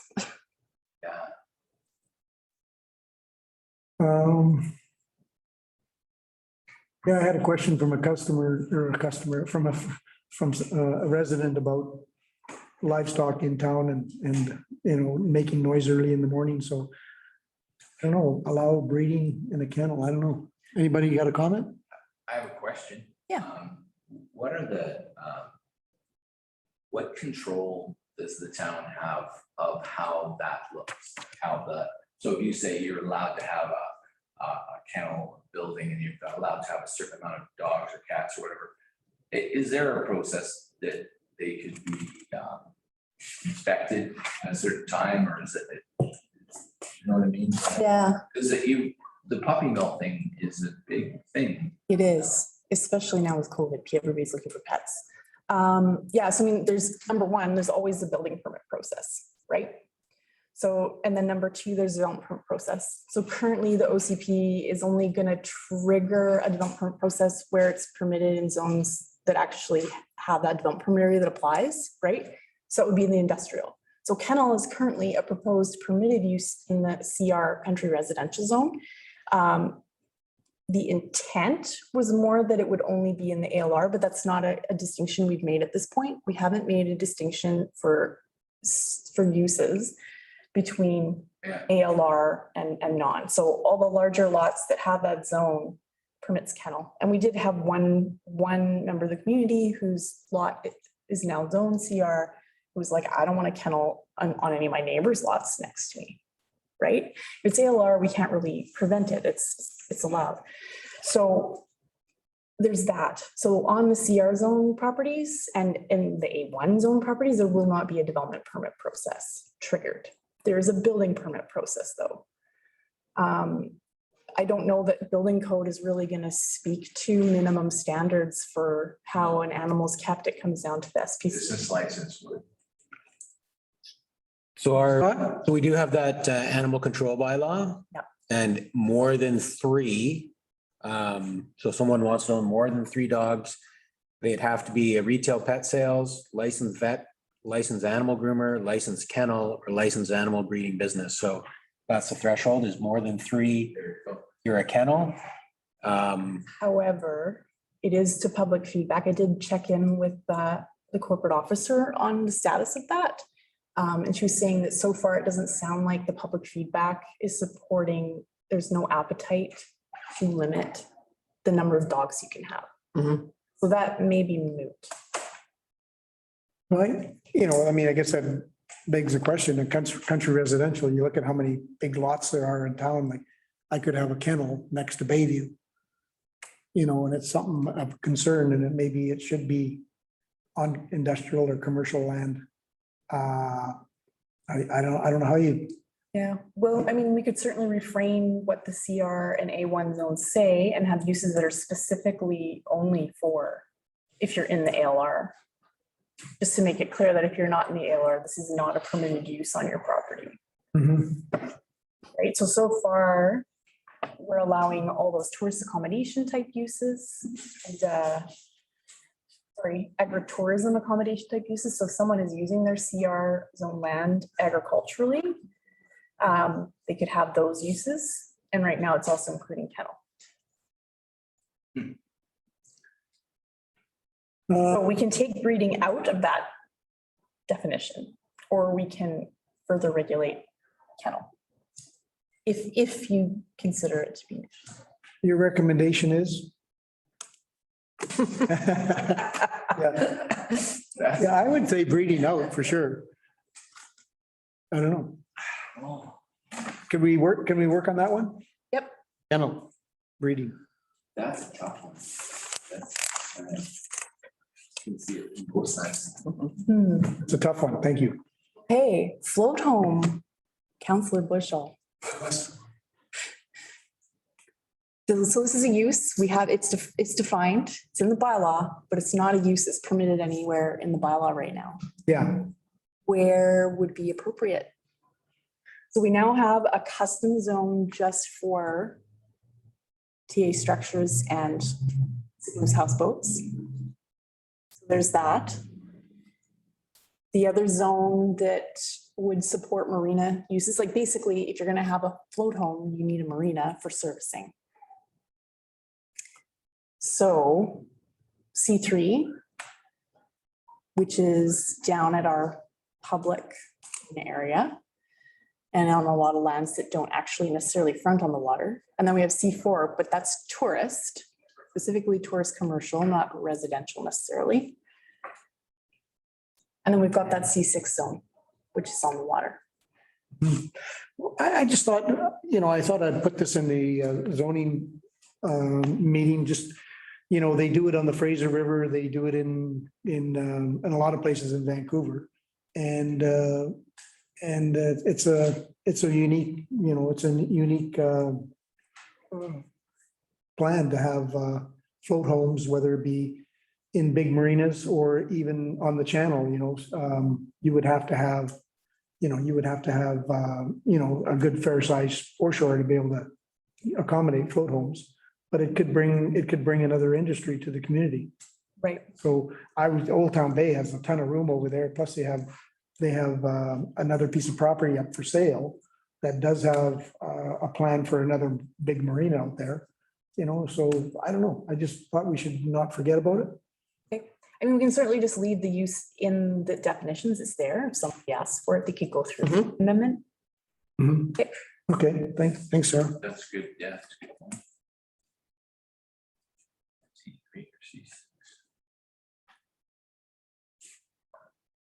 Yeah. Yeah, I had a question from a from a resident about livestock in town and, you know, making noise early in the morning. So I don't know, allow breeding in a kennel. I don't know. Anybody got a comment? I have a question. Yeah. What are the, what control does the town have of how that looks? So if you say you're allowed to have a kennel building and you're allowed to have a certain amount of dogs or cats or whatever, is there a process that they could be inspected at a certain time, or is it, you know what I mean? Yeah, Because the puppy mill thing is a big thing. it is, especially now with COVID, everybody's looking for pets. Yeah, so I mean, there's number one, there's always the building permit process, right? So, and then number two, there's a development permit process. So currently the OCP is only going to trigger a development permit process where it's permitted in zones that actually have that development permit area that applies, right? So it would be in the industrial. So kennel is currently a proposed permitted use in the CR country residential zone. The intent was more that it would only be in the ALR, but that's not a distinction we've made at this point. We haven't made a distinction for uses between ALR and non. So all the larger lots that have that zone permits kennel. And we did have one member of the community whose lot is now zone CR, who was like, I don't want a kennel on any of my neighbors' lots next to me, right? If it's ALR, we can't really prevent it. It's allowed. So there's that. So on the CR zone properties and in the A1 zone properties, there will not be a development permit process triggered. There is a building permit process though. I don't know that building code is really going to speak to minimum standards for how an animal's kept. It comes down to the SPC. Business license would. So we do have that animal control bylaw. Yeah. And more than three. So someone wants to own more than 3 dogs. They'd have to be a retail pet sales, licensed vet, licensed animal groomer, licensed kennel, or licensed animal breeding business. So that's the threshold, is more than 3. You're a kennel. However, it is to public feedback. I did check in with the corporate officer on the status of that. And she was saying that so far it doesn't sound like the public feedback is supporting, there's no appetite to limit the number of dogs you can have. Mhm. So that may be moot. Right. You know, I mean, I guess that begs the question, in country residential, you look at how many big lots there are in town, like I could have a kennel next to Bayview. You know, and it's something of concern and maybe it should be on industrial or commercial land. I don't know how you. Yeah, well, I mean, we could certainly refrain what the CR and A1 zones say and have uses that are specifically only for if you're in the ALR. Just to make it clear that if you're not in the ALR, this is not a permitted use on your property. Mm-hmm. Right, so far, we're allowing all those tourist accommodation type uses and agritourism accommodation type uses. So if someone is using their CR zone land agriculturally, they could have those uses. And right now it's also including kennel. So we can take breeding out of that definition, or we can further regulate kennel. If you consider it to be. Your recommendation is? Yeah, I would say breeding out for sure. I don't know. Can we work on that one? Yep. Kennel, breeding. That's a tough one. Can see it in both sides. It's a tough one. Thank you. Hey, float home, Counselor Bushel. So this is a use, we have, it's defined, it's in the bylaw, but it's not a use that's permitted anywhere in the bylaw right now. Yeah, Where would be appropriate? So we now have a custom zone just for TA structures and those houseboats. So there's that. The other zone that would support marina uses, like basically, if you're gonna have a float home, you need a marina for servicing. So C3, which is down at our public area and on a lot of lands that don't actually necessarily front on the water. And then we have C4, but that's tourist, specifically tourist commercial, not residential necessarily. And then we've got that C6 zone, which is on the water. I just thought, I thought I'd put this in the zoning meeting, just, they do it on the Fraser River, they do it in a lot of places in Vancouver. And it's a unique, plan to have float homes, whether it be in big marinas or even on the channel, you would have to have, a good fair size foreshore to be able to accommodate float homes. But it could bring another industry to the community. Right. So Old Town Bay has a ton of room over there. Plus they have another piece of property up for sale that does have a plan for another big marina out there. So I don't know. I just thought we should not forget about it. Okay. I mean, we can certainly just leave the use in the definitions. It's there. If somebody asks for it, they could go through the amendment. Mhm. Okay, thanks, Sarah. That's good, yeah. That's a good point. C3 or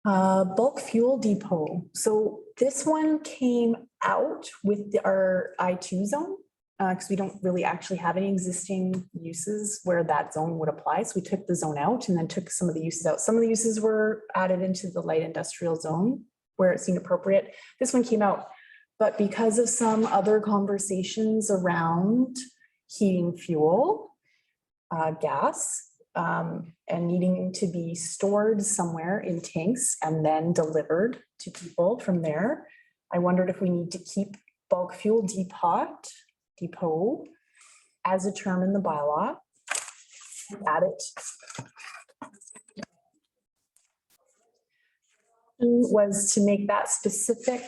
C6. Bulk fuel depot. So this one came out with our I2 zone because we don't really actually have any existing uses where that zone would apply. So we took the zone out and then took some of the uses out. Some of the uses were added into the light industrial zone where it seemed appropriate. This one came out, but because of some other conversations around heating fuel, gas, and needing to be stored somewhere in tanks and then delivered to people from there. I wondered if we need to keep bulk fuel depot as a term in the bylaw. Add it. Was to make that specific.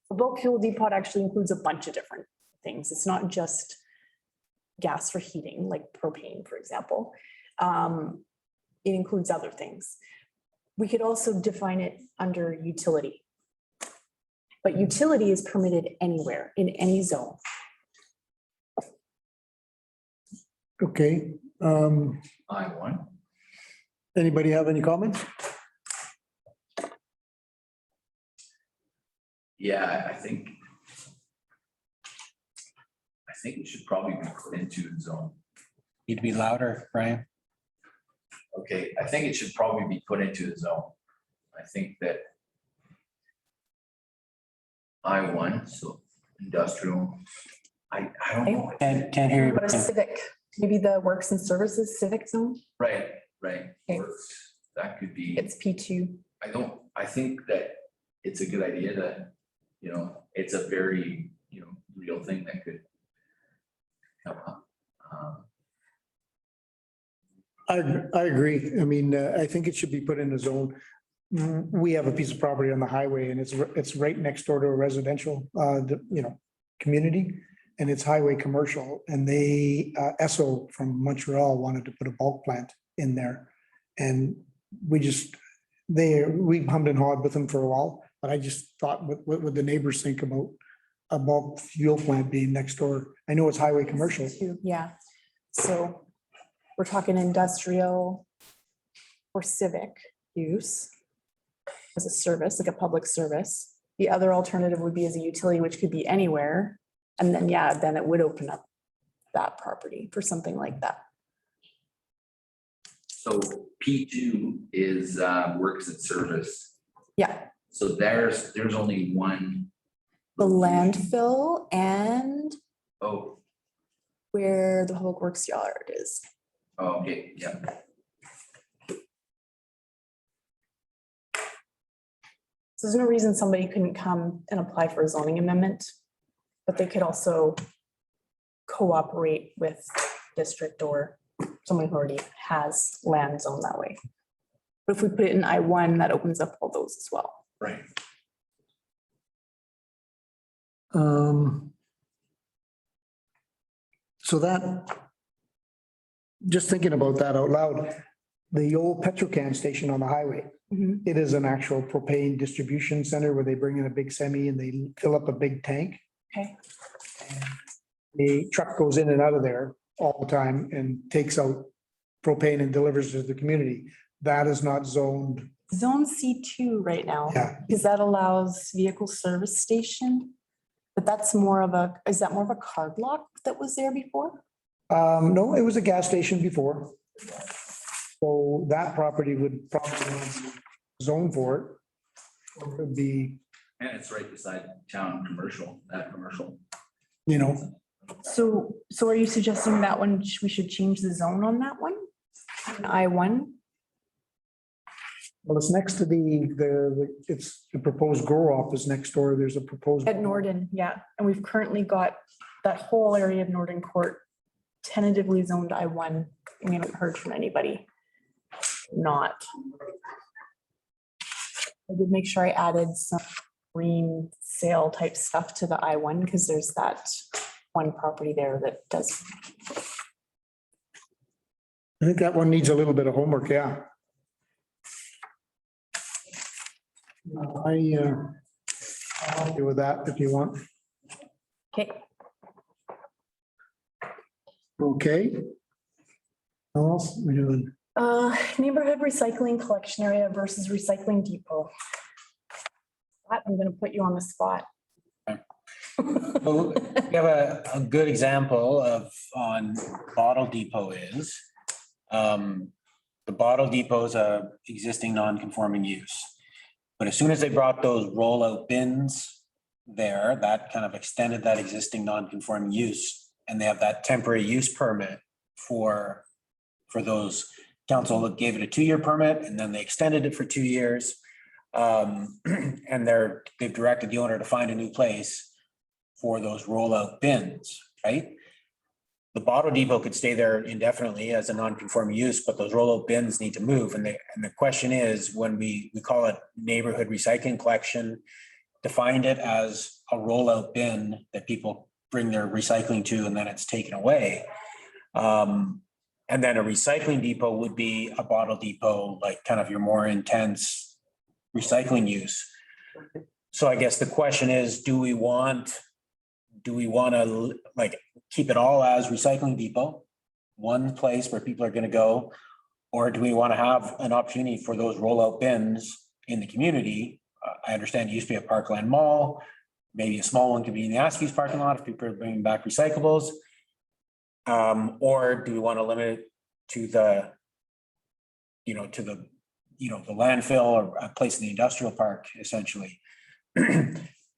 The bulk fuel depot actually includes a bunch of different things. It's not just gas for heating, like propane, for example. It includes other things. We could also define it under utility. But utility is permitted anywhere, in any zone. Okay. I1. Anybody have any comments? Yeah, I think it should probably be put into a zone. Need to be louder, Brian. Okay, I think it should probably be put into the zone. I think that I1, so industrial, I don't know. Can't hear you. But a civic, maybe the works and services civic zone, Right. Okay. Works. That could be, it's P2. I think that it's a good idea that, it's a very, real thing that could come up. I agree. I mean, I think it should be put in a zone. we have a piece of property on the highway and it's right next door to a residential, community. And it's highway commercial and they, Esso from Montreal wanted to put a bulk plant in there. And we hummed and hawed with them for a while, but I just thought, what would the neighbors think about a bulk fuel plant being next door? I know it's highway commercial. Yeah, so we're talking industrial or civic use as a service, like a public service. The other alternative would be as a utility, which could be anywhere. And then, yeah, then it would open up that property for something like that. So P2 is works at service. Yeah, So there's only one. the landfill and Oh, where the public works yard is. okay, yeah. So there's no reason somebody couldn't come and apply for a zoning amendment, but they could also cooperate with district or someone who already has land zoned that way. But if we put it in I1, that opens up all those as well. Right. So that, just thinking about that out loud, the old Petrocan station on the highway, Mhm. it is an actual propane distribution center where they bring in a big semi and they fill up a big tank. Okay. The truck goes in and out of there all the time and takes out propane and delivers to the community. That is not zoned. Zone C2 right now, Yeah. because that allows vehicle service station. But that's more of a, is that more of a card lock that was there before? No, it was a gas station before. So that property would probably not be zoned for it. Or it would be, And it's right beside town commercial, that commercial. So are you suggesting that one, we should change the zone on that one? On I1? well, it's next to it's the proposed grow off is next door. There's a proposed. At Norden, yeah. And we've currently got that whole area of Norden Court tentatively zoned I1. We haven't heard from anybody. Not. I did make sure I added some green sale type stuff to the I1 because there's that one property there that does. I think that one needs a little bit of homework, yeah. I'll help you with that if you want. Okay. Okay. What else are we doing? Neighborhood recycling collection area versus recycling depot. That, I'm gonna put you on the spot. Well, we have a good example of on Bottle Depot is. The Bottle Depot is a existing non-conforming use. But as soon as they brought those rollout bins there, that kind of extended that existing non-conforming use. And they have that temporary use permit for those. Council gave it a 2-year permit and then they extended it for 2 years. And they've directed the owner to find a new place for those rollout bins, right? The Bottle Depot could stay there indefinitely as a non-conforming use, but those rollout bins need to move. And the question is, when we call it neighborhood recycling collection, defined it as a rollout bin that people bring their recycling to and then it's taken away. And then a recycling depot would be a Bottle Depot, like kind of your more intense recycling use. So I guess the question is, do we want to like keep it all as recycling depot, one place where people are going to go? Or do we want to have an opportunity for those rollout bins in the community? I understand it used to be a Parkland Mall. Maybe a small one could be in the Askews parking lot if people are bringing back recyclables. Or do we want to limit it to the landfill or a place in the industrial park, essentially?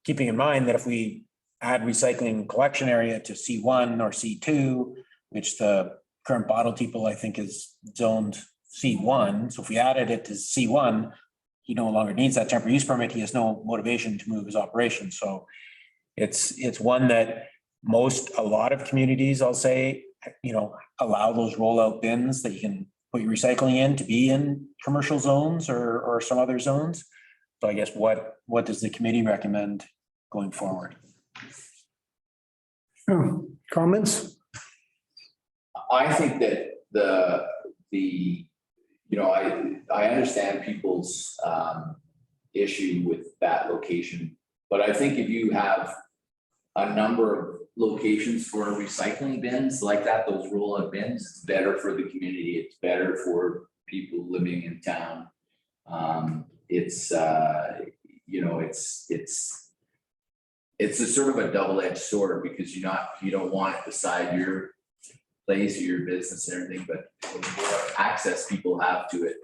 Keeping in mind that if we add recycling collection area to C1 or C2, which the current Bottle Depot, I think, is zoned C1. So if we added it to C1, he no longer needs that temporary use permit. He has no motivation to move his operation. So it's one that a lot of communities, I'll say, allow those rollout bins that you can put your recycling in to be in commercial zones or some other zones. So I guess what does the committee recommend going forward? Comments? I think that I understand people's issue with that location, but I think if you have a number of locations for recycling bins like that, those roll-out bins, it's better for the community. It's better for people living in town. It's a sort of a double-edged sword because you don't want it beside your place or your business and everything, but the more access people have to it,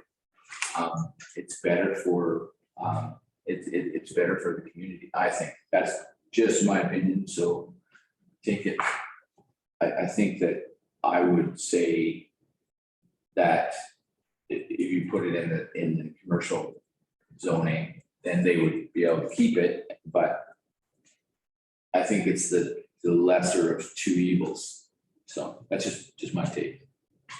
it's better for it's better for the community. I think that's just my opinion. So take it. I think that I would say that if you put it in the commercial zoning, then they would be able to keep it. But I think it's the lesser of two evils. So that's just my take.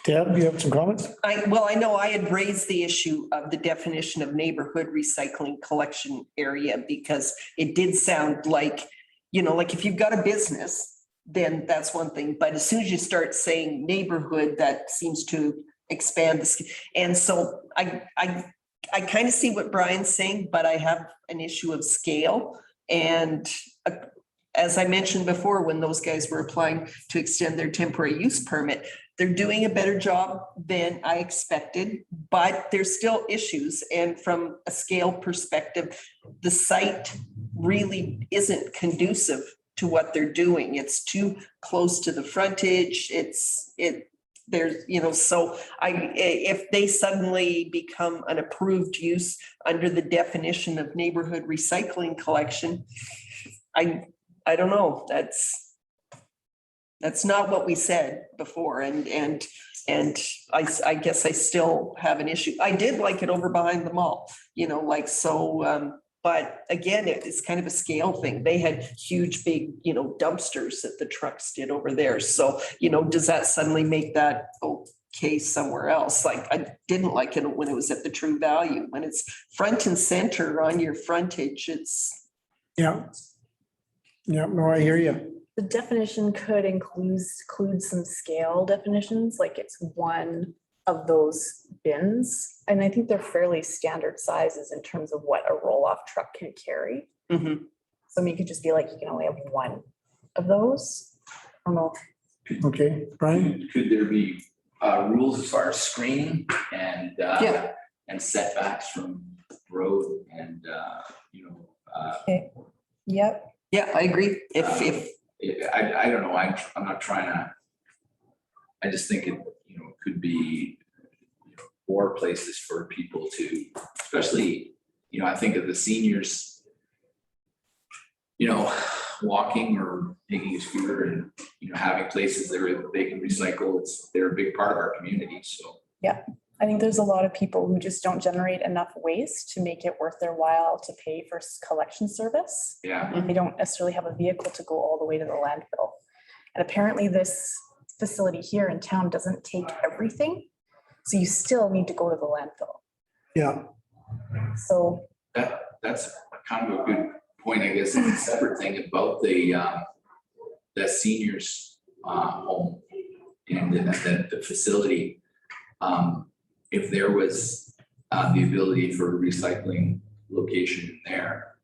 Deb, you have some comments? I know I had raised the issue of the definition of neighborhood recycling collection area because it did sound like, like if you've got a business, then that's one thing. But as soon as you start saying neighborhood, that seems to expand the. And so I kind of see what Brian's saying, but I have an issue of scale. And as I mentioned before, when those guys were applying to extend their temporary use permit, they're doing a better job than I expected, but there's still issues. And from a scale perspective, the site really isn't conducive to what they're doing. It's too close to the frontage. So if they suddenly become an approved use under the definition of neighborhood recycling collection, I don't know. That's not what we said before. And I guess I still have an issue. I did like it over behind the mall, but again, it's kind of a scale thing. They had huge, big, dumpsters that the trucks did over there. So, does that suddenly make that okay somewhere else? Like I didn't like it when it was at the True Value. When it's front and center on your frontage, it's. Yeah. Yeah, no, I hear you. The definition could include some scale definitions, like it's one of those bins. And I think they're fairly standard sizes in terms of what a roll-off truck can carry. Mm-hmm. So you could just be like, you can only have one of those. I don't know. Okay, Brian? Could there be rules as far as screening and setbacks from road and Okay. Yep. Yeah, I agree. I don't know. I'm not trying to. I just think it could be more places for people to, especially I think of the seniors, walking or taking a scooter and having places that they can recycle. They're a big part of our community. So yeah, I think there's a lot of people who just don't generate enough waste to make it worth their while to pay for collection service. Yeah, They don't necessarily have a vehicle to go all the way to the landfill. And apparently this facility here in town doesn't take everything. So you still need to go to the landfill. Yeah. So that's kind of a good point, I guess. It's a separate thing about the seniors home and the facility. If there was the ability for a recycling location in there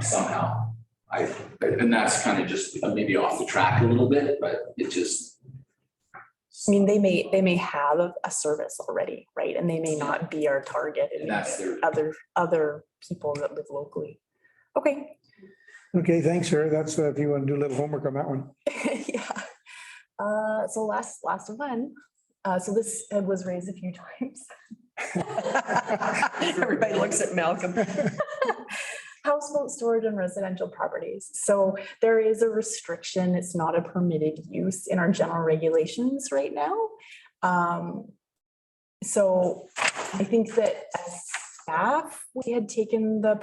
somehow, and that's kind of just maybe off the track a little bit, but it just. I mean, they may have a service already, right? And they may not be our target. And that's their other people that live locally. Okay. Okay, thanks, sir. That's if you want to do a little homework on that one. Yeah. So last one. So this was raised a few times. Everybody looks at Malcolm. Houseboat storage on residential properties. So there is a restriction. It's not a permitted use in our general regulations right now. So I think that as staff, we had taken the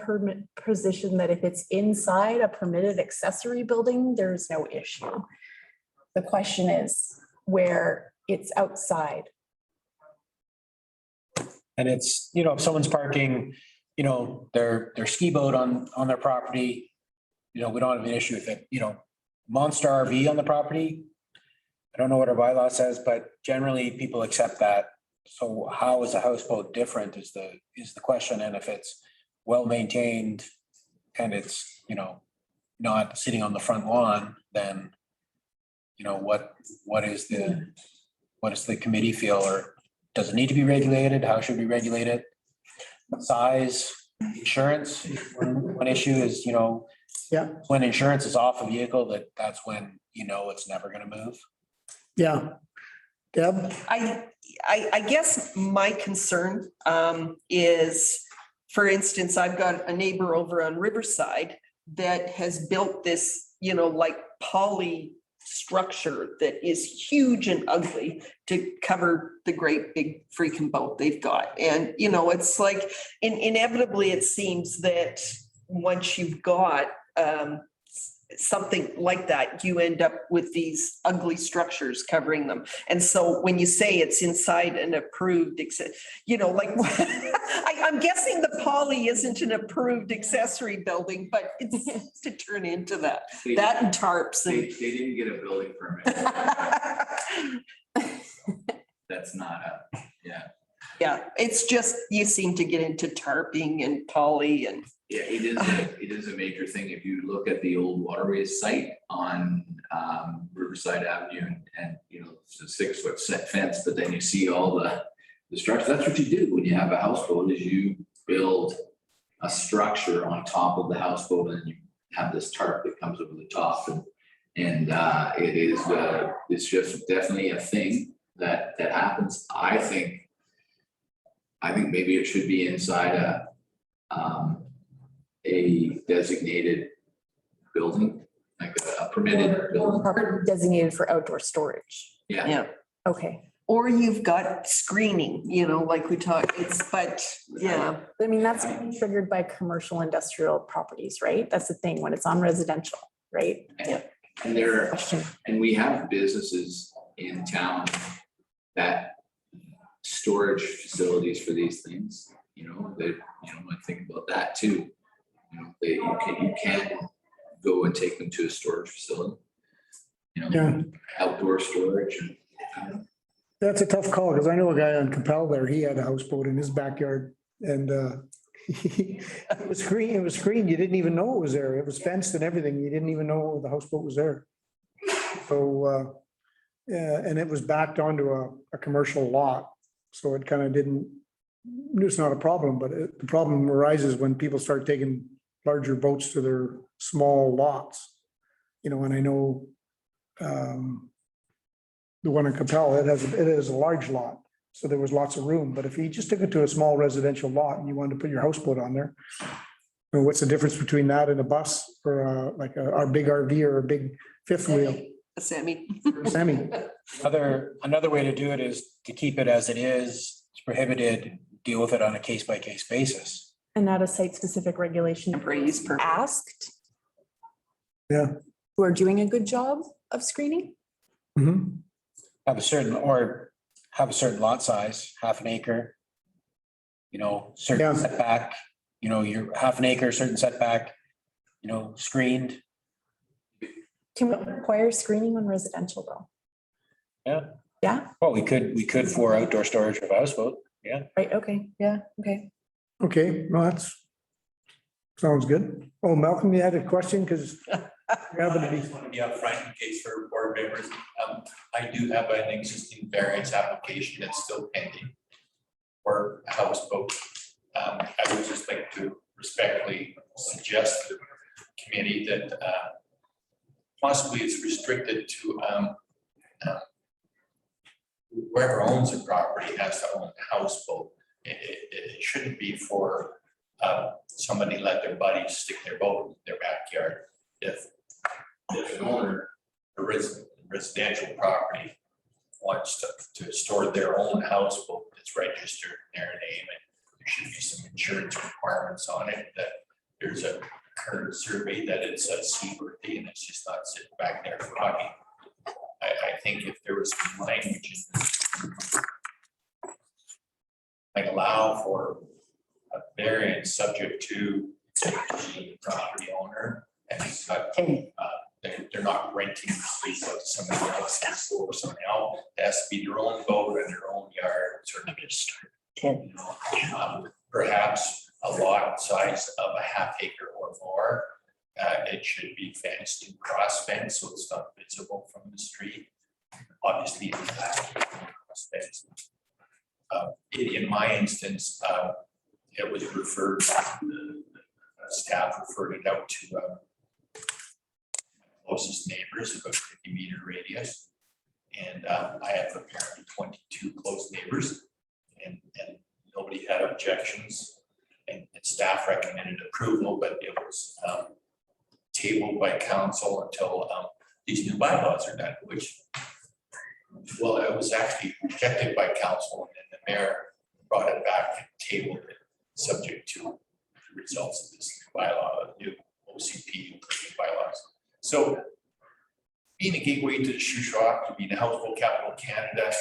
position that if it's inside a permitted accessory building, there's no issue. The question is where it's outside And it's, you know, if someone's parking, you know, their ski boat on their property, you know, we don't have an issue with it, you know, monster RV on the property. I don't know what our bylaw says, but generally people accept that. So how is a houseboat different is the question. And if it's well-maintained and it's, you know, not sitting on the front lawn, then, you know, what does the committee feel, or does it need to be regulated? How should we regulate it? Size, insurance, one issue is, you know, Yeah. when insurance is off a vehicle, that's when, you know, it's never gonna move. Yeah. Deb? I guess my concern is, for instance, I've got a neighbor over on Riverside that has built this, you know, like poly structure that is huge and ugly to cover the great big freaking boat they've got. And, you know, it's like inevitably it seems that once you've got something like that, you end up with these ugly structures covering them. And so when you say it's inside an approved, you know, like I'm guessing the poly isn't an approved accessory building, but it's to turn into that. That and tarps. They didn't get a building permit. That's not yeah. Yeah, it's just, you seem to get into tarping and poly and. Yeah, it is a major thing. If you look at the old waterways site on Riverside Avenue and you know, it's a 6-foot set fence, but then you see all the structure. That's what you do when you have a houseboat, is you build a structure on top of the houseboat and you have this tarp that comes over the top, and it is it's just definitely a thing that happens. I think maybe it should be inside a designated building, like a permitted building. Property designated for outdoor storage. Yeah. Yeah. Okay. Or you've got screening, you know, like we talked, but yeah. I mean, that's triggered by commercial industrial properties, right? That's the thing when it's on residential, right? And we have businesses in town that storage facilities for these things, you know, they, you know, I think about that too. You know, you can go and take them to a storage facility, you know, Yeah. outdoor storage. And, That's a tough call, because I know a guy on Capel there, he had a houseboat in his backyard and it was screened, you didn't even know it was there. It was fenced and everything. You didn't even know the houseboat was there. So, yeah, and it was backed onto a commercial lot. So it kind of didn't, it's not a problem, but the problem arises when people start taking larger boats to their small lots. You know, and I know the one in Capel, it is a large lot, so there was lots of room. But if you just took it to a small residential lot and you wanted to put your houseboat on there, you know, what's the difference between that and a bus or like our big RV or a big fifth wheel? A semi. Semi. Another way to do it is to keep it as it is. It's prohibited, deal with it on a case-by-case basis. And not a site-specific regulation asked. Yeah. Who are doing a good job of screening? Mhm. Have a certain lot size, half an acre. You know, certain Yeah. setback, you know, you're half an acre, certain setback, you know, screened. Can we require screening on residential though? Yeah. Yeah, Well, we could for outdoor storage of a houseboat. Yeah. right, okay, yeah, okay. Okay, well, sounds good. Oh, Malcolm, you had a question because I just want to be upfront in case for board members. I do have an existing variance application that's still pending for a houseboat. I would just like to respectfully suggest to the committee that possibly it's restricted to whoever owns the property has to own a houseboat. It shouldn't be for somebody let their buddies stick their boat in their backyard. If an owner, a residential property wants to store their own houseboat that's registered in their name, and there should be some insurance requirements on it, that there's a current survey that it's a seaworthy and it's just not sitting back there rotting. I think if there was some language in this, like allow for a variance subject to the property owner. And it's got, they're not renting the space out to somebody else or someone else. It has to be their own boat and their own yard. You know, perhaps a lot size of a half acre or more. It should be fenced and cross fenced, so it's not visible from the street. Obviously, in the back, cross fenced. In my instance, it was referred, the staff referred it out to closest neighbors, about 50-meter radius. And I have apparently 22 close neighbors, and nobody had objections. And staff recommended approval, but it was tabled by council until these new bylaws are done, which, well, it was actually rejected by council, and then the mayor brought it back and tabled it, subject to the results of this new bylaw, new OCP bylaws. So being a gateway to the Shuswap, being a houseboat capital of Canada,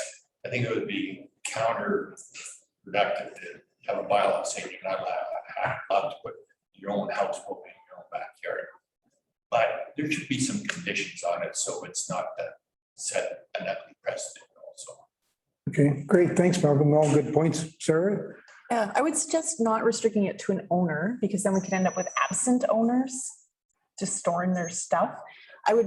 I think it would be counterproductive to have a bylaw saying you're not allowed to put your own houseboat in your own backyard. But there should be some conditions on it, so it's not set an ugly precedent also. Okay, great. Thanks, Malcolm. All good points. Sarah? Yeah, I would suggest not restricting it to an owner because then we could end up with absent owners just storing their stuff. I would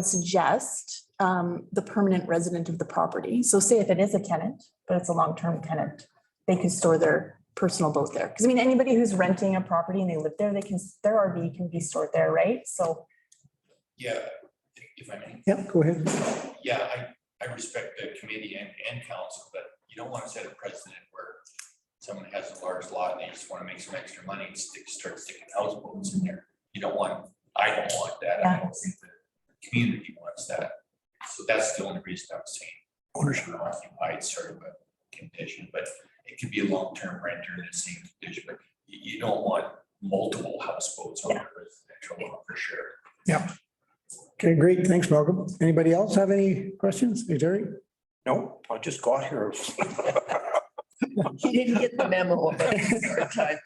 suggest the permanent resident of the property. So say if it is a tenant, but it's a long-term tenant, they can store their personal boat there. Because I mean, anybody who's renting a property and they live there, their RV can be stored there, right? So. Yeah, if I may. Yep, go ahead. Yeah, I respect the committee and council, but you don't want to set a precedent where someone has a large lot and they just want to make some extra money and start sticking houseboats in there. I don't want that. I don't think the community wants that. So that's the only reason I'm saying ownership occupied sort of a condition, but it could be a long-term renter in the same condition, but you don't want multiple houseboats on a residential lot for sure. Yeah. Okay, great. Thanks, Malcolm. Anybody else have any questions? Hey, Terry? No, I just got here. He didn't get the memo about the start time.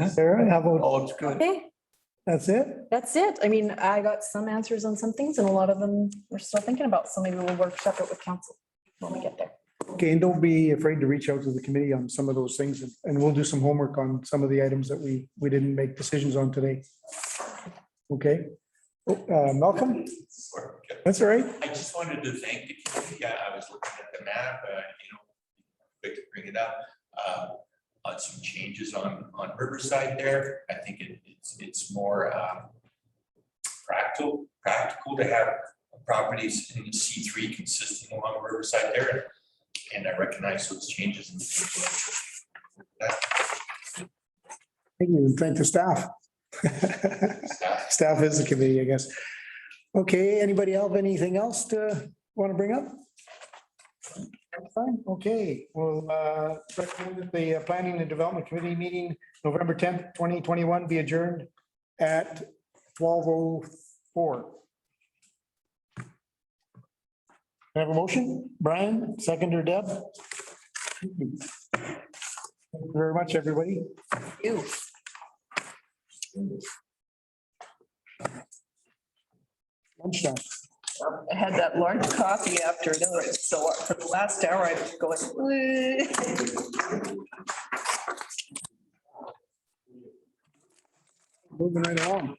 Sarah, how about? Oh, it's good. Okay, That's it? that's it. I mean, I got some answers on some things and a lot of them we're still thinking about. So maybe we'll workshop it with council when we get there. Okay, and don't be afraid to reach out to the committee on some of those things, and we'll do some homework on some of the items that we didn't make decisions on today. Okay. Malcolm? That's all right. I just wanted to thank the community. I was looking at the map, quick to bring it up, on some changes on Riverside there. I think it's more practical to have properties in the C3 consistent along Riverside there. And I recognize those changes. Thank you, and thank the staff. Staff is the committee, I guess. Okay, anybody have anything else to want to bring up? Fine, okay, well, recommend that the Planning and Development Committee meeting November 10th, 2021 be adjourned at 12:04. I have a motion? Brian, seconder Deb? Thank you very much, everybody. You. Lunchtime. I had that large coffee after dinner, so for the last hour I was going. Moving right along.